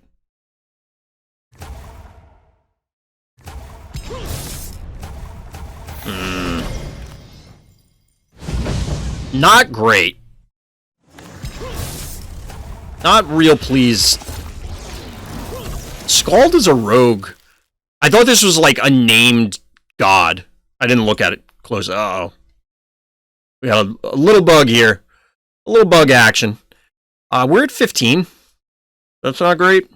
Not great. Not real pleased. Skald is a rogue. I thought this was like a named god. I didn't look at it close. Uh-oh. We got a little bug here. A little bug action. We're at 15. That's not great.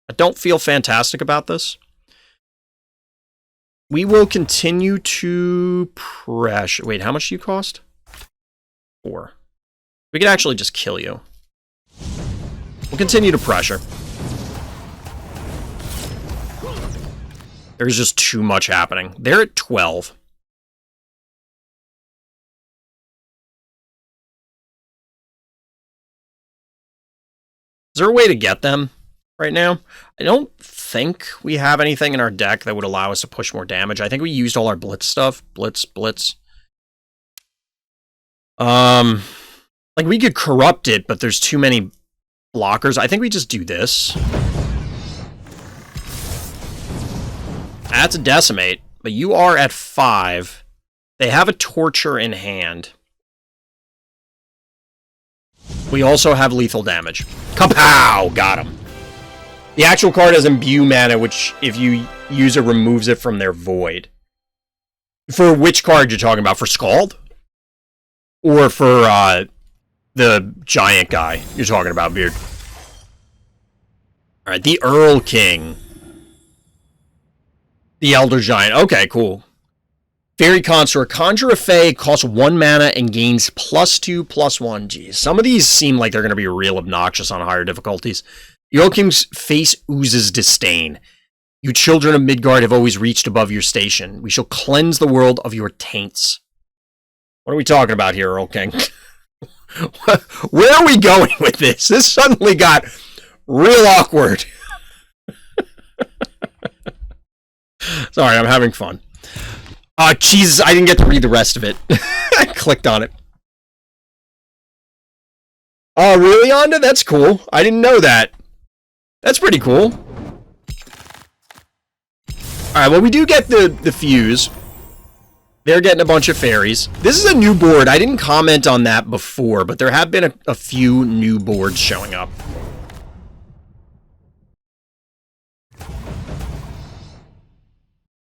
I don't feel fantastic about this. We will continue to pressure. Wait, how much do you cost? 4. We could actually just kill you. We'll continue to pressure. There's just too much happening. They're at 12. Is there a way to get them right now? I don't think we have anything in our deck that would allow us to push more damage. I think we used all our blitz stuff. Blitz. Like, we could corrupt it, but there's too many blockers. I think we just do this. That's a decimate, but you are at 5. They have a torture in hand. We also have lethal damage. Kapow! Got him. The actual card has imbue mana, which, if you use it, removes it from their void. For which card you're talking about? For Skald? Or for, the giant guy you're talking about, Beard? Alright, the Erlking. The Elder Giant. Okay, cool. Fairy Consort. Conjure a Fae, costs 1 mana and gains +2/+1. Geez, some of these seem like they're going to be real obnoxious on higher difficulties. Erlking's face oozes disdain. You children of Midgard have always reached above your station. We shall cleanse the world of your taints. What are we talking about here, Erlking? Where are we going with this? This suddenly got real awkward. Sorry, I'm having fun. Jesus, I didn't get to read the rest of it. I clicked on it. Oh, really, Onda? That's cool. I didn't know that. That's pretty cool. Alright, well, we do get the fuse. They're getting a bunch of fairies. This is a new board. I didn't comment on that before, but there have been a few new boards showing up.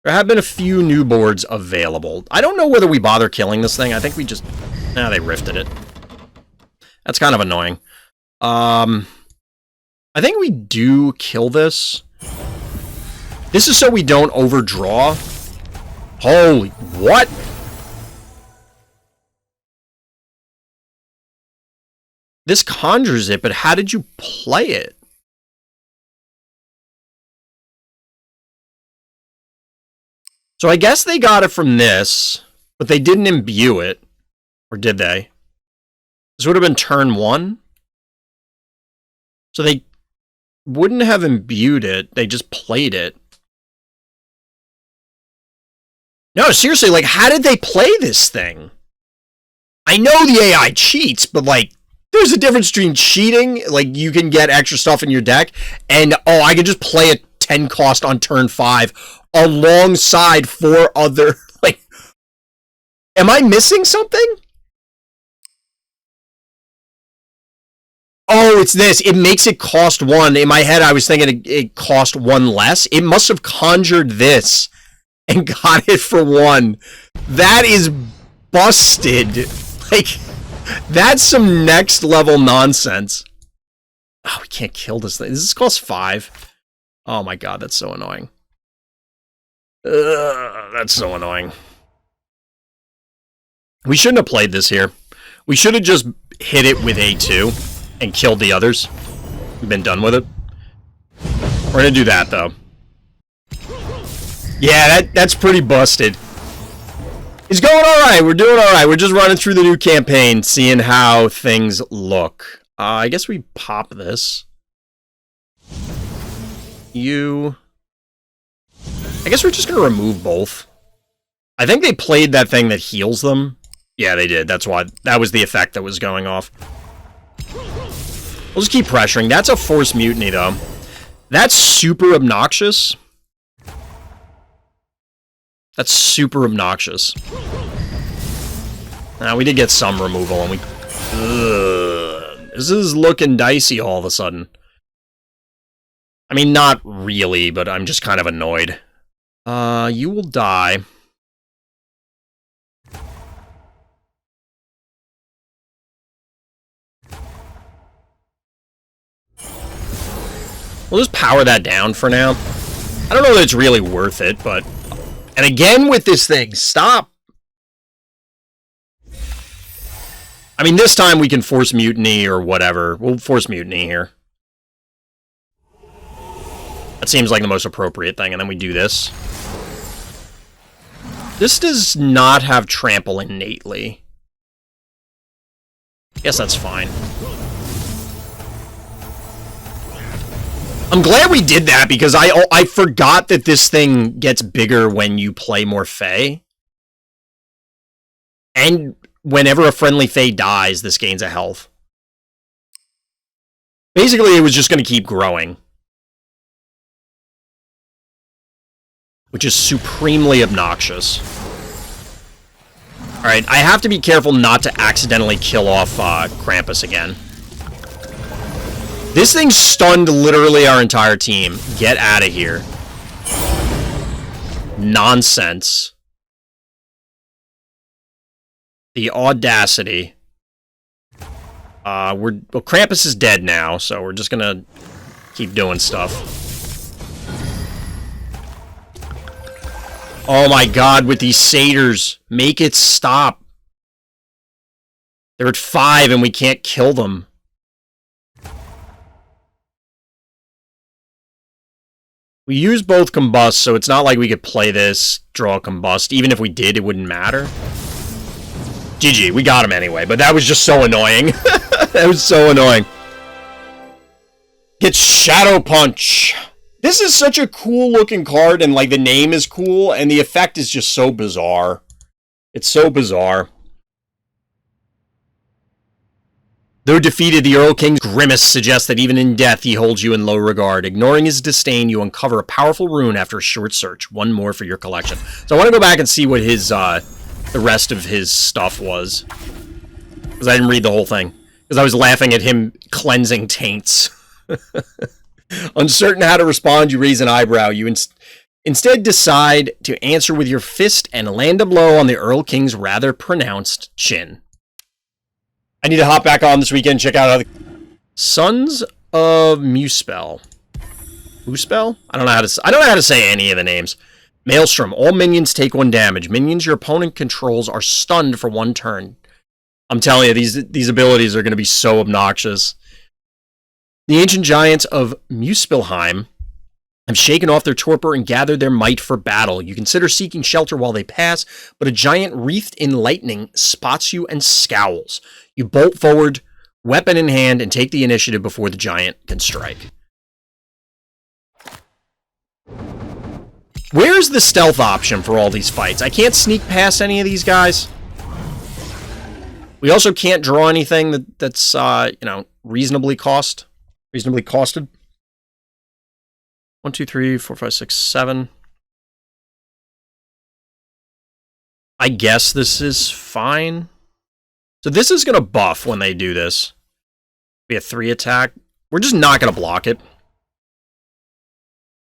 There have been a few new boards available. I don't know whether we bother killing this thing. I think we just... they rifted it. That's kind of annoying. I think we do kill this. This is so we don't overdraw. Holy... what? This conjures it, but how did you play it? So I guess they got it from this, but they didn't imbue it. Or did they? This would have been turn 1. So they wouldn't have imbued it. They just played it. No, seriously, like, how did they play this thing? I know the AI cheats, but, like, there's a difference between cheating, like, you can get extra stuff in your deck, and, oh, I can just play a 10 cost on turn 5 alongside 4 other, like, am I missing something? Oh, it's this. It makes it cost 1. In my head, I was thinking it cost 1 less. It must have conjured this and got it for 1. That is busted. Like, that's some next level nonsense. Oh, we can't kill this thing. This costs 5. Oh my god, that's so annoying. That's so annoying. We shouldn't have played this here. We should have just hit it with A2 and killed the others. We've been done with it. We're gonna do that, though. Yeah, that's pretty busted. It's going alright. We're doing alright. We're just running through the new campaign, seeing how things look. I guess we pop this. I guess we're just gonna remove both. I think they played that thing that heals them. Yeah, they did. That's why. That was the effect that was going off. We'll just keep pressuring. That's a forced mutiny, though. That's super obnoxious. That's super obnoxious. Now, we did get some removal, and we... This is looking dicey all of a sudden. I mean, not really, but I'm just kind of annoyed. You will die. We'll just power that down for now. I don't know that it's really worth it, but... And again with this thing, stop! I mean, this time we can force mutiny or whatever. We'll force mutiny here. That seems like the most appropriate thing, and then we do this. This does not have trample innately. Guess that's fine. I'm glad we did that, because I forgot that this thing gets bigger when you play more Fae. And whenever a friendly Fae dies, this gains a health. Basically, it was just going to keep growing. Which is supremely obnoxious. Alright, I have to be careful not to accidentally kill off Krampus again. This thing stunned literally our entire team. Get out of here. Nonsense. The audacity. Well, Krampus is dead now, so we're just gonna keep doing stuff. Oh my god, with these satyrs. Make it stop. They're at 5 and we can't kill them. We use both combust, so it's not like we could play this, draw a combust. Even if we did, it wouldn't matter. GG, we got him anyway, but that was just so annoying. That was so annoying. Get Shadow Punch. This is such a cool looking card, and like the name is cool, and the effect is just so bizarre. It's so bizarre. Though defeated, the Erlking's grimace suggests that even in death he holds you in low regard. Ignoring his disdain, you uncover a powerful rune after a short search. One more for your collection. So I want to go back and see what his, the rest of his stuff was. Because I didn't read the whole thing. Because I was laughing at him cleansing taints. Uncertain how to respond, you raise an eyebrow. You instead decide to answer with your fist and land a blow on the Erlking's rather pronounced chin. I need to hop back on this weekend and check out other... Sons of Muspel. Muspel? I don't know how to say any of the names. Maelstrom. All minions take 1 damage. Minions your opponent controls are stunned for 1 turn. I'm telling you, these abilities are going to be so obnoxious. The ancient giants of Muspelheim have shaken off their torpor and gathered their might for battle. You consider seeking shelter while they pass, but a giant wreathed in lightning spots you and scowls. You bolt forward, weapon in hand, and take the initiative before the giant can strike. Where's the stealth option for all these fights? I can't sneak past any of these guys. We also can't draw anything that's you know, reasonably costed. 1, 2, 3, 4, 5, 6, 7. I guess this is fine. So this is going to buff when they do this. Be a 3 attack. We're just not going to block it.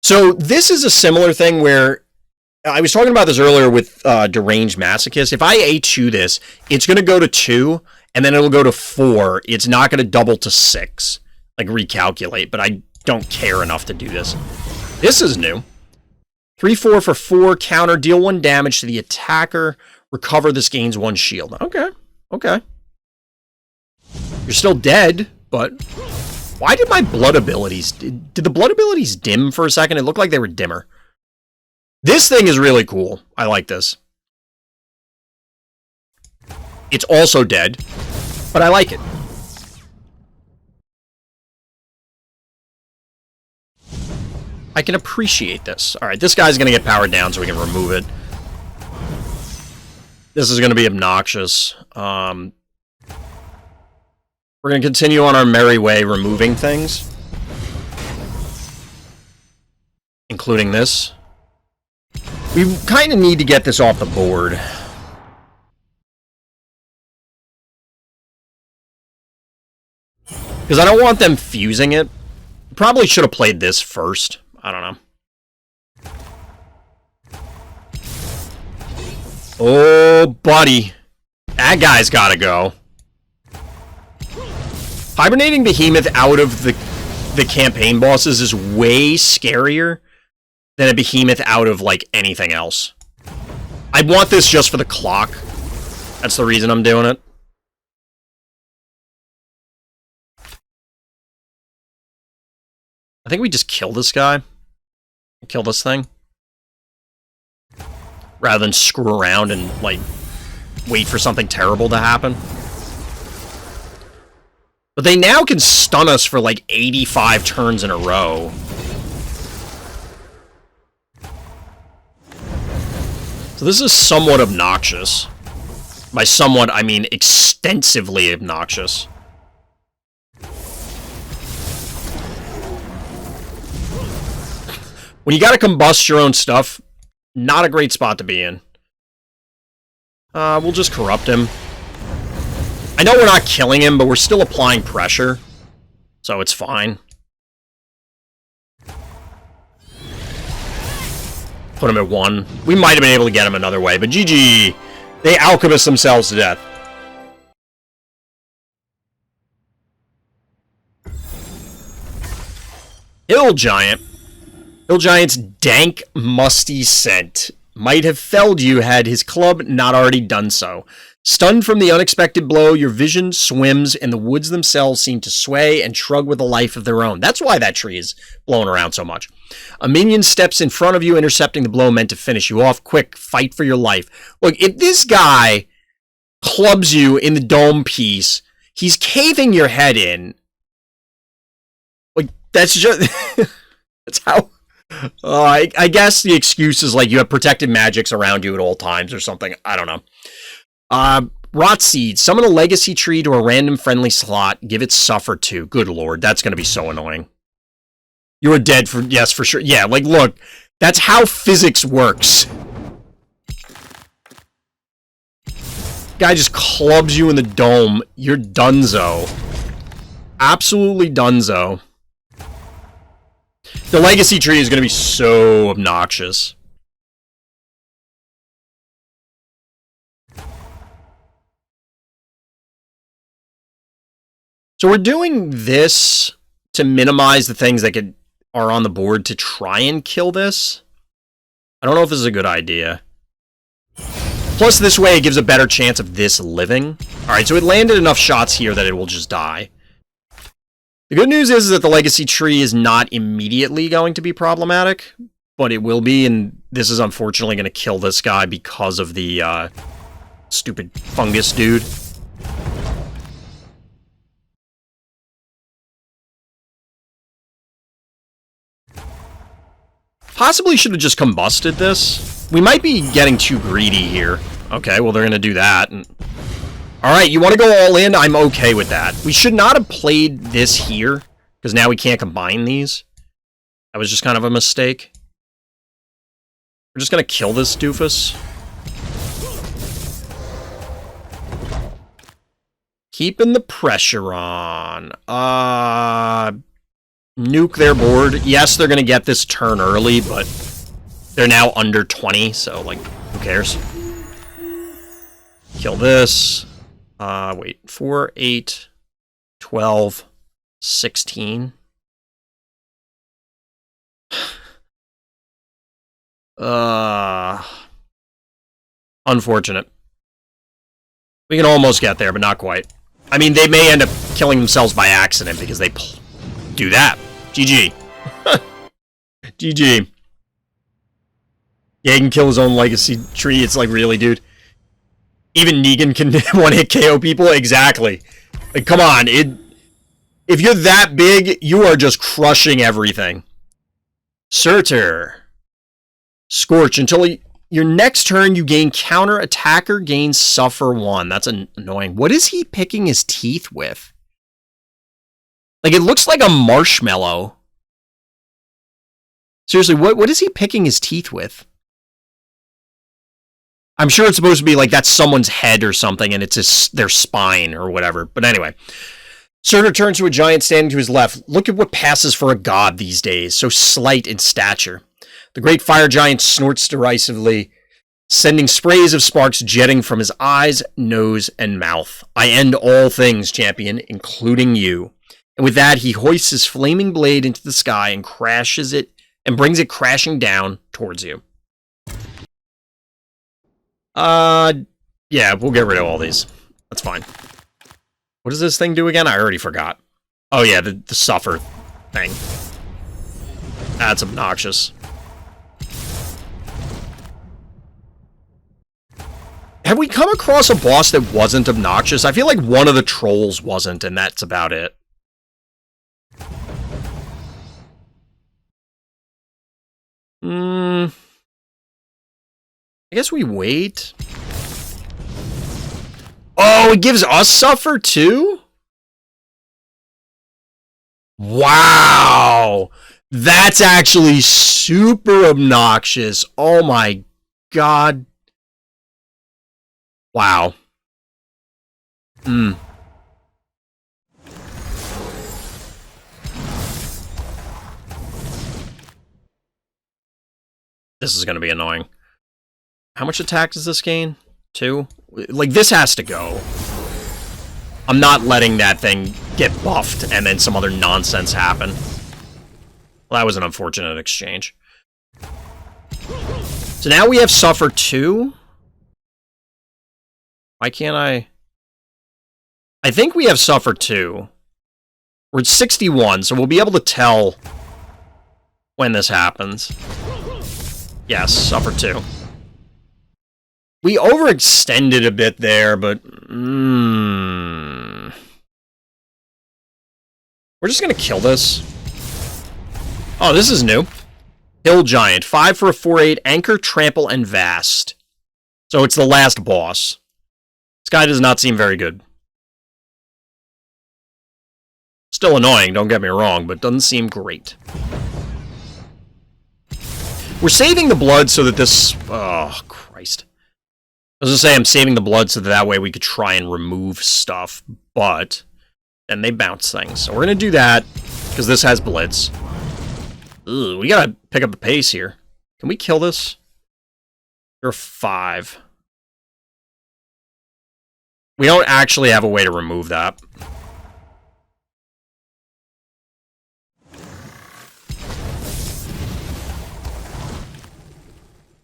So this is a similar thing where I was talking about this earlier with Deranged Masochist. If I A2 this, it's going to go to 2, and then it'll go to 4. It's not going to double to 6. Like, recalculate, but I don't care enough to do this. This is new. 3/4 for 4, counter, deal 1 damage to the attacker, recover, this gains 1 shield. Okay, okay. You're still dead, but why did my blood abilities... Did the blood abilities dim for a second? It looked like they were dimmer. This thing is really cool. I like this. It's also dead, but I like it. I can appreciate this. All right, this guy's going to get powered down so we can remove it. This is going to be obnoxious. We're going to continue on our merry way removing things. Including this. We kind of need to get this off the board. Because I don't want them fusing it. Probably should have played this first. I don't know. Oh, buddy. That guy's gotta go. Hibernating Behemoth out of the campaign bosses is way scarier than a Behemoth out of, like, anything else. I want this just for the clock. That's the reason I'm doing it. I think we just kill this guy. Kill this thing. Rather than screw around and, like, wait for something terrible to happen. But they now can stun us for, like, 85 turns in a row. So this is somewhat obnoxious. By somewhat, I mean extensively obnoxious. When you gotta combust your own stuff, not a great spot to be in. We'll just corrupt him. I know we're not killing him, but we're still applying pressure. So it's fine. Put him at 1. We might have been able to get him another way, but GG. They alchemist themselves to death. Hill Giant. Hill Giant's dank, musty scent might have felled you had his club not already done so. Stunned from the unexpected blow, your vision swims, and the woods themselves seem to sway and shrug with a life of their own. That's why that tree is blowing around so much. A minion steps in front of you, intercepting the blow meant to finish you off. Quick, fight for your life. Look, if this guy clubs you in the dome piece, he's caving your head in. Like, that's just... that's how... I guess the excuse is like you have protected magics around you at all times or something. I don't know. Rot Seed. Summon a legacy tree to a random friendly slot. Give it Suffer 2. Good lord, that's going to be so annoying. You are dead for... Yes, for sure. Yeah, like, look. That's how physics works. Guy just clubs you in the dome. You're donezo. Absolutely donezo. The legacy tree is going to be so obnoxious. So we're doing this to minimize the things that are on the board to try and kill this. I don't know if this is a good idea. Plus, this way it gives a better chance of this living. Alright, so it landed enough shots here that it will just die. The good news is that the legacy tree is not immediately going to be problematic, but it will be, and this is unfortunately going to kill this guy because of the stupid fungus dude. Possibly should have just combusted this. We might be getting too greedy here. Okay, well, they're going to do that. Alright, you want to go all in? I'm okay with that. We should not have played this here, because now we can't combine these. That was just kind of a mistake. We're just going to kill this doofus. Keeping the pressure on. Nuke their board. Yes, they're going to get this turn early, but they're now under 20, so, like, who cares? Kill this. Wait. 4, 8, 12, 16. Unfortunate. We can almost get there, but not quite. I mean, they may end up killing themselves by accident because they do that. GG. GG. Yeah, he can kill his own legacy tree. It's like, really, dude? Even Negan can one-hit KO people? Exactly. Like, come on. If you're that big, you are just crushing everything. Surtr. Scorch. Until your next turn, you gain counter. Attacker gains suffer 1. That's annoying. What is he picking his teeth with? Like, it looks like a marshmallow. Seriously, what is he picking his teeth with? I'm sure it's supposed to be like that's someone's head or something, and it's their spine or whatever. But anyway. Surtr turns to a giant standing to his left. Look at what passes for a god these days, so slight in stature. The great fire giant snorts derisively, sending sprays of sparks jetting from his eyes, nose, and mouth. I end all things, champion, including you. And with that, he hoists his flaming blade into the sky and crashes it, and brings it crashing down towards you. Yeah, we'll get rid of all these. That's fine. What does this thing do again? I already forgot. Oh yeah, the suffer thing. That's obnoxious. Have we come across a boss that wasn't obnoxious? I feel like one of the trolls wasn't, and that's about it. I guess we wait. Oh, it gives us suffer too? Wow! That's actually super obnoxious. Oh my god. Wow. This is going to be annoying. How much attack does this gain? 2? Like, this has to go. I'm not letting that thing get buffed and then some other nonsense happen. Well, that was an unfortunate exchange. So now we have Suffer 2. Why can't I... I think we have Suffer 2. We're at 61, so we'll be able to tell when this happens. Yes, Suffer 2. We overextended a bit there, but... We're just gonna kill this. Oh, this is new. Hill Giant. 5 for a 4/8. Anchor, Trample, and Vast. So it's the last boss. This guy does not seem very good. Still annoying, don't get me wrong, but doesn't seem great. We're saving the blood so that this... Oh, Christ. I was gonna say I'm saving the blood so that way we could try and remove stuff, but then they bounce things. So we're gonna do that, because this has Blitz. Ugh, we gotta pick up the pace here. Can we kill this? You're 5. We don't actually have a way to remove that.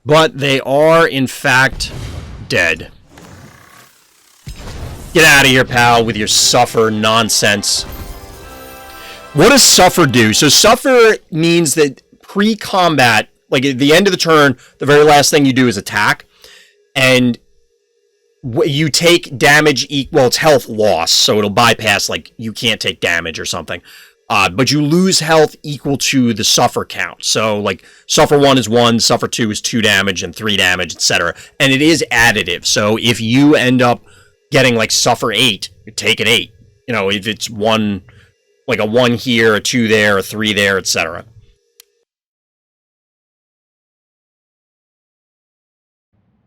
But they are, in fact, dead. Get out of here, pal, with your Suffer nonsense. What does Suffer do? So Suffer means that pre-combat, like at the end of the turn, the very last thing you do is attack. And you take damage, well, it's health loss, so it'll bypass, like, you can't take damage or something. But you lose health equal to the Suffer count. So, like, Suffer 1 is 1, Suffer 2 is 2 damage, and 3 damage, etc. And it is additive. So if you end up getting, like, Suffer 8, you take an 8. You know, if it's 1, like a 1 here, a 2 there, a 3 there, etc.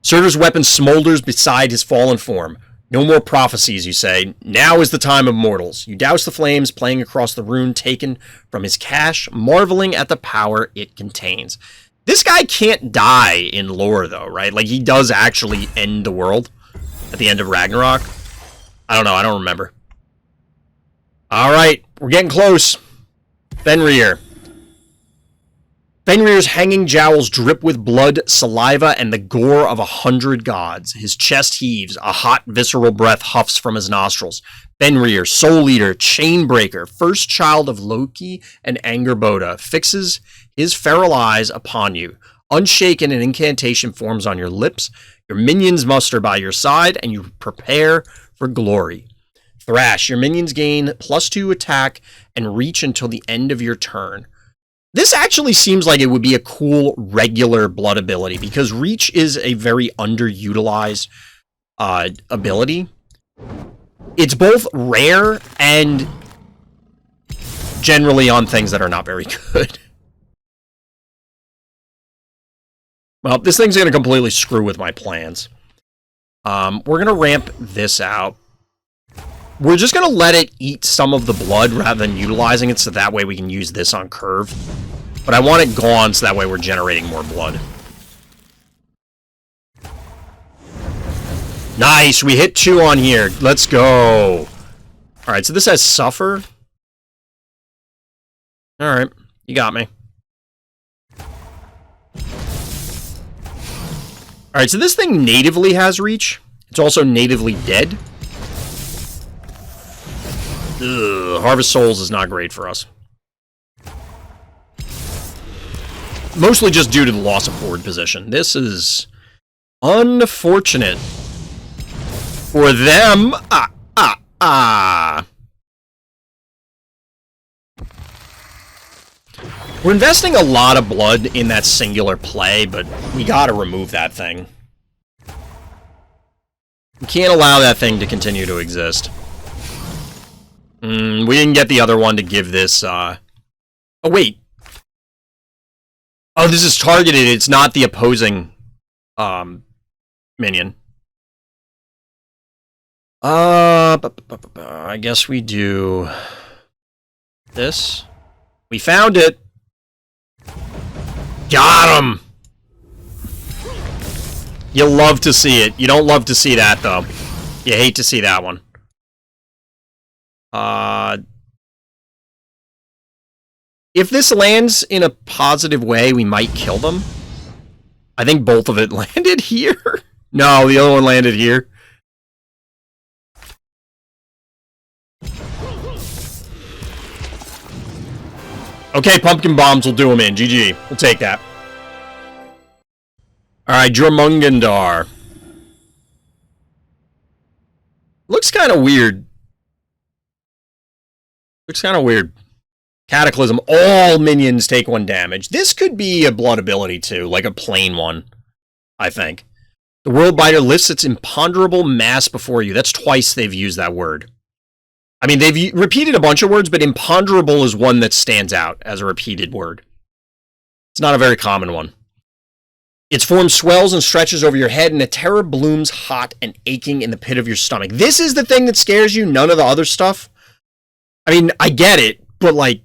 Surtr's weapon smolders beside his fallen form. No more prophecies, you say. Now is the time of mortals. You douse the flames, playing across the rune taken from his cache, marveling at the power it contains. This guy can't die in lore, though, right? Like, he does actually end the world at the end of Ragnarok. I don't know, I don't remember. Alright, we're getting close. Fenrir. Fenrir's hanging jowls drip with blood, saliva, and the gore of 100 gods. His chest heaves, a hot, visceral breath huffs from his nostrils. Fenrir, soul eater, chain breaker, first child of Loki and Angerboda, fixes his feral eyes upon you. Unshaken, an incantation forms on your lips. Your minions muster by your side, and you prepare for glory. Thrash, your minions gain +2 attack and reach until the end of your turn. This actually seems like it would be a cool regular blood ability, because reach is a very underutilized ability. It's both rare and generally on things that are not very good. Well, this thing's going to completely screw with my plans. We're going to ramp this out. We're just going to let it eat some of the blood rather than utilizing it, so that way we can use this on curve. But I want it gone so that way we're generating more blood. Nice, we hit 2 on here. Let's go. Alright, so this has Suffer. Alright, you got me. Alright, so this thing natively has Reach. It's also natively dead. Ugh, Harvest Souls is not great for us. Mostly just due to the loss of forward position. This is unfortunate for them. We're investing a lot of blood in that singular play, but we gotta remove that thing. We can't allow that thing to continue to exist. We didn't get the other one to give this, Oh, wait. Oh, this is targeted. It's not the opposing, minion. I guess we do this. We found it. Got him! You love to see it. You don't love to see that, though. You hate to see that one. If this lands in a positive way, we might kill them. I think both of it landed here. No, the other one landed here. Okay, pumpkin bombs will do them in. GG. We'll take that. Alright, Jormundandr. Looks kind of weird. Looks kind of weird. Cataclysm. All minions take 1 damage. This could be a blood ability, too. Like a plain one, I think. The Worldbiter lifts its imponderable mass before you. That's twice they've used that word. I mean, they've repeated a bunch of words, but imponderable is one that stands out as a repeated word. It's not a very common one. Its form swells and stretches over your head, and a terror blooms hot and aching in the pit of your stomach. This is the thing that scares you, none of the other stuff? I mean, I get it, but like,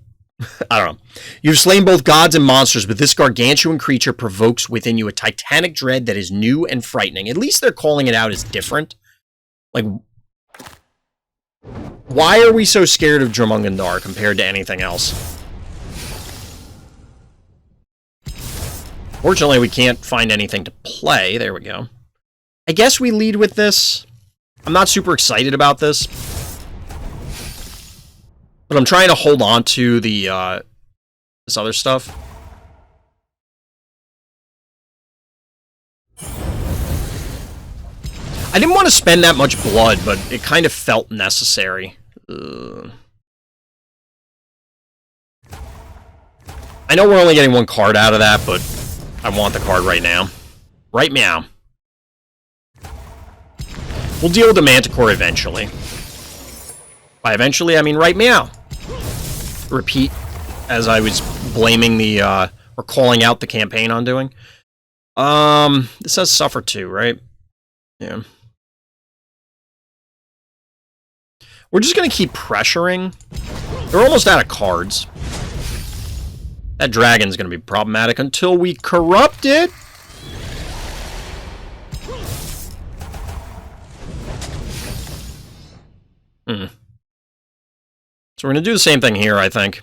I don't know. You've slain both gods and monsters, but this gargantuan creature provokes within you a titanic dread that is new and frightening. At least they're calling it out as different. Like, why are we so scared of Jormungandr compared to anything else? Fortunately, we can't find anything to play. There we go. I guess we lead with this. I'm not super excited about this. But I'm trying to hold on to the, this other stuff. I didn't want to spend that much blood, but it kind of felt necessary. I know we're only getting 1 card out of that, but I want the card right now. Right meow. We'll deal with the Manticore eventually. By eventually, I mean right meow. Repeat, as I was blaming the, or calling out the campaign on doing. This says Suffer 2, right? Yeah. We're just going to keep pressuring. They're almost out of cards. That dragon's going to be problematic until we corrupt it. So we're going to do the same thing here, I think.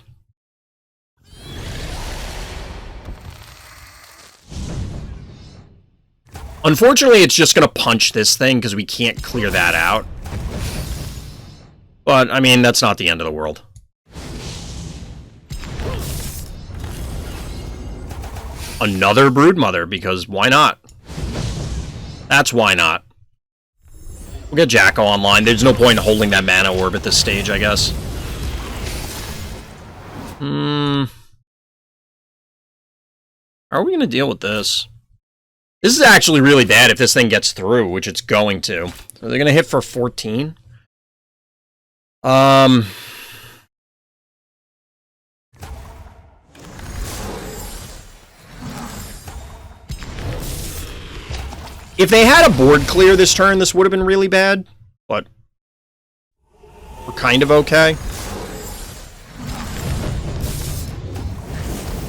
Unfortunately, it's just going to punch this thing because we can't clear that out. But, I mean, that's not the end of the world. Another Broodmother, because why not? That's why not. We'll get Jacko online. There's no point in holding that mana orb at this stage, I guess. How are we going to deal with this? This is actually really bad if this thing gets through, which it's going to. Are they going to hit for 14? If they had a board clear this turn, this would have been really bad, but we're kind of okay.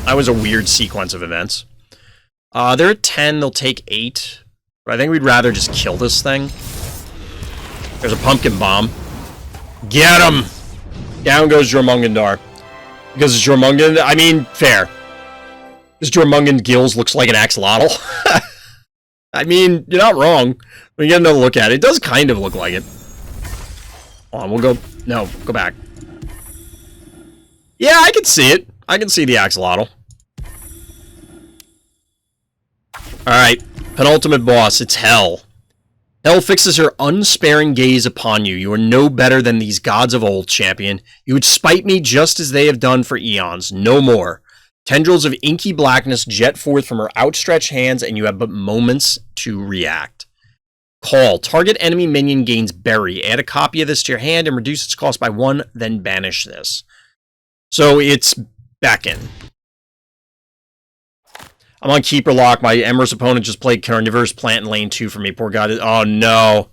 That was a weird sequence of events. They're at 10, they'll take 8. But I think we'd rather just kill this thing. There's a pumpkin bomb. Get him! Down goes Jormungandr. Because Jormungand, I mean, fair. This Jormungand Gills looks like an axolotl. I mean, you're not wrong. When you get another look at it, it does kind of look like it. Hold on, we'll go... No, go back. Yeah, I can see it. I can see the axolotl. Alright, penultimate boss, it's Hell. Hell fixes her unsparing gaze upon you. You are no better than these gods of old, champion. You would spite me just as they have done for eons, no more. Tendrils of inky blackness jet forth from her outstretched hands, and you have but moments to react. Call. Target enemy minion gains Berry. Add a copy of this to your hand and reduce its cost by 1, then banish this. So it's Beckon. I'm on Keeper Lock. My Emrys opponent just played Carnivorous Plant in lane 2 for me. Poor guy. Oh, no.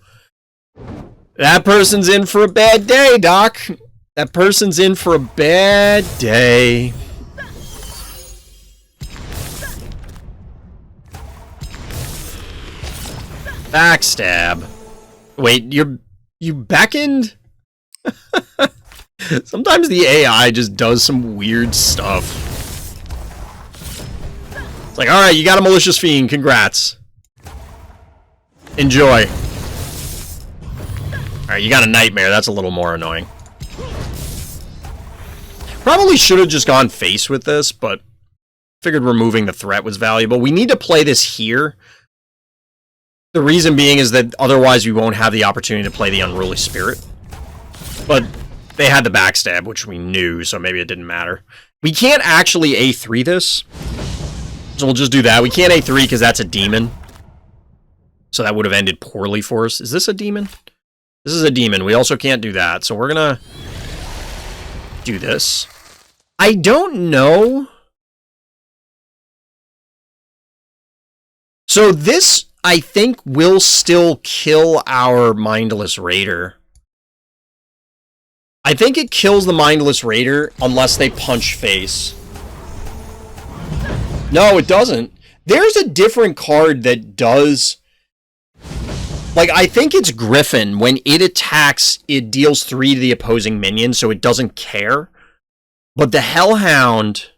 That person's in for a bad day, Doc. That person's in for a bad day. Backstab. Wait, you beckoned? Sometimes the AI just does some weird stuff. It's like, alright, you got a Malicious Fiend, congrats. Enjoy. Alright, you got a Nightmare, that's a little more annoying. Probably should have just gone face with this, but figured removing the threat was valuable. We need to play this here. The reason being is that otherwise we won't have the opportunity to play the Unruly Spirit. But they had the backstab, which we knew, so maybe it didn't matter. We can't actually A3 this. So we'll just do that. We can't A3 because that's a demon. So that would have ended poorly for us. Is this a demon? This is a demon. We also can't do that. So we're going to do this. I don't know. So this, I think, will still kill our Mindless Raider. I think it kills the Mindless Raider unless they punch face. No, it doesn't. There's a different card that does... Like, I think it's Griffin. When it attacks, it deals 3 to the opposing minion, so it doesn't care. But the Hellhound...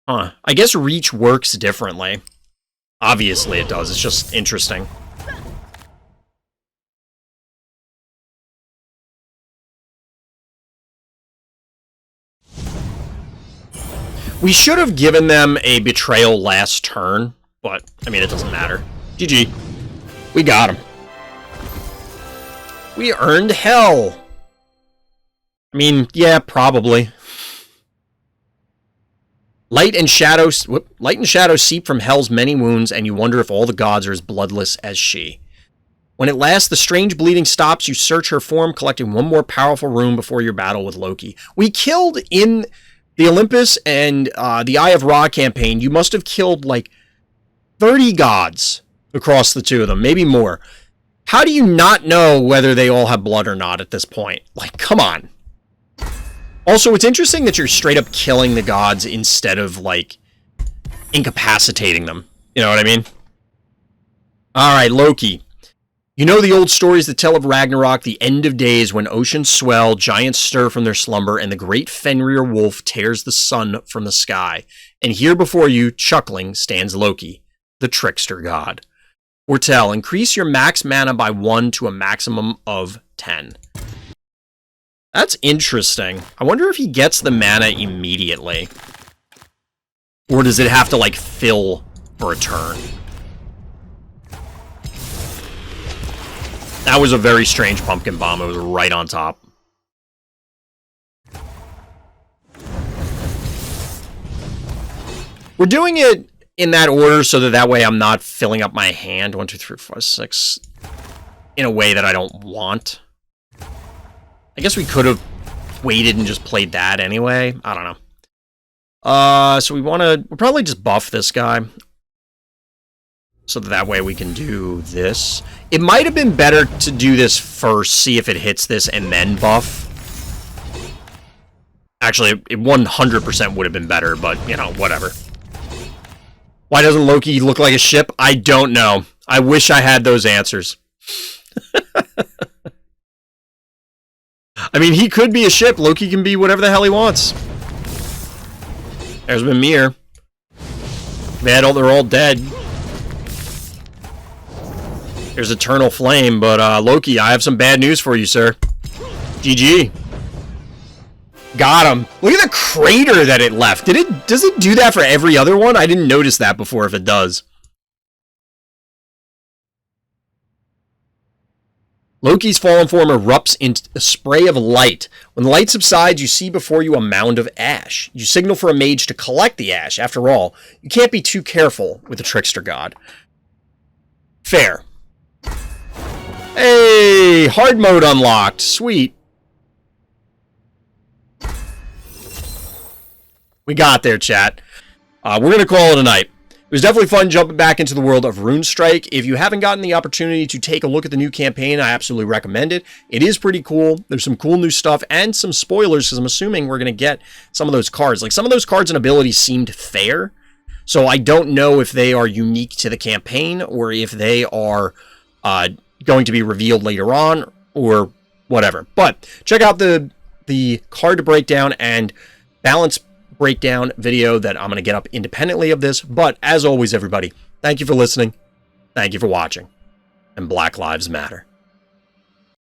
Huh. I guess Reach works differently. Obviously it does. It's just interesting. We should have given them a Betrayal last turn, but, I mean, it doesn't matter. GG. We got him. We earned Hell. I mean, yeah, probably. Light and shadow seep from Hell's many wounds, and you wonder if all the gods are as bloodless as she. When at last the strange bleeding stops, you search her form, collecting one more powerful rune before your battle with Loki. We killed in the Olympus and the Eye of Ra campaign. You must have killed like 30 gods across the two of them, maybe more. How do you not know whether they all have blood or not at this point? Like, come on. Also, it's interesting that you're straight up killing the gods instead of, like, incapacitating them. You know what I mean? Alright, Loki. You know the old stories that tell of Ragnarok, the end of days when oceans swell, giants stir from their slumber, and the great Fenrir wolf tears the sun from the sky. And here before you, chuckling, stands Loki, the trickster god. Ortel, increase your max mana by 1 to a maximum of 10. That's interesting. I wonder if he gets the mana immediately. Or does it have to, like, fill for a turn? That was a very strange pumpkin bomb. It was right on top. We're doing it in that order so that way I'm not filling up my hand. 1, 2, 3, 4, 6. In a way that I don't want. I guess we could have waited and just played that anyway. I don't know. So we'll probably just buff this guy. So that way we can do this. It might have been better to do this first, see if it hits this, and then buff. Actually, it 100% would have been better, but, you know, whatever. Why doesn't Loki look like a ship? I don't know. I wish I had those answers. I mean, he could be a ship. Loki can be whatever the hell he wants. There's Mimir. They're all dead. There's Eternal Flame, but Loki, I have some bad news for you, sir. GG. Got him. Look at the crater that it left. Does it do that for every other one? I didn't notice that before if it does. Loki's fallen form erupts into a spray of light. When the light subsides, you see before you a mound of ash. You signal for a mage to collect the ash. After all, you can't be too careful with the trickster god. Fair. Hey, hard mode unlocked. Sweet. We got there, chat. We're going to call it a night. It was definitely fun jumping back into the world of Runestrike. If you haven't gotten the opportunity to take a look at the new campaign, I absolutely recommend it. It is pretty cool. There's some cool new stuff and some spoilers, because I'm assuming we're going to get some of those cards. Like, some of those cards and abilities seemed fair, so I don't know if they are unique to the campaign or if they are going to be revealed later on or whatever. But check out the card breakdown and balance breakdown video that I'm going to get up independently of this. But as always, everybody, thank you for listening. Thank you for watching. And Black Lives Matter.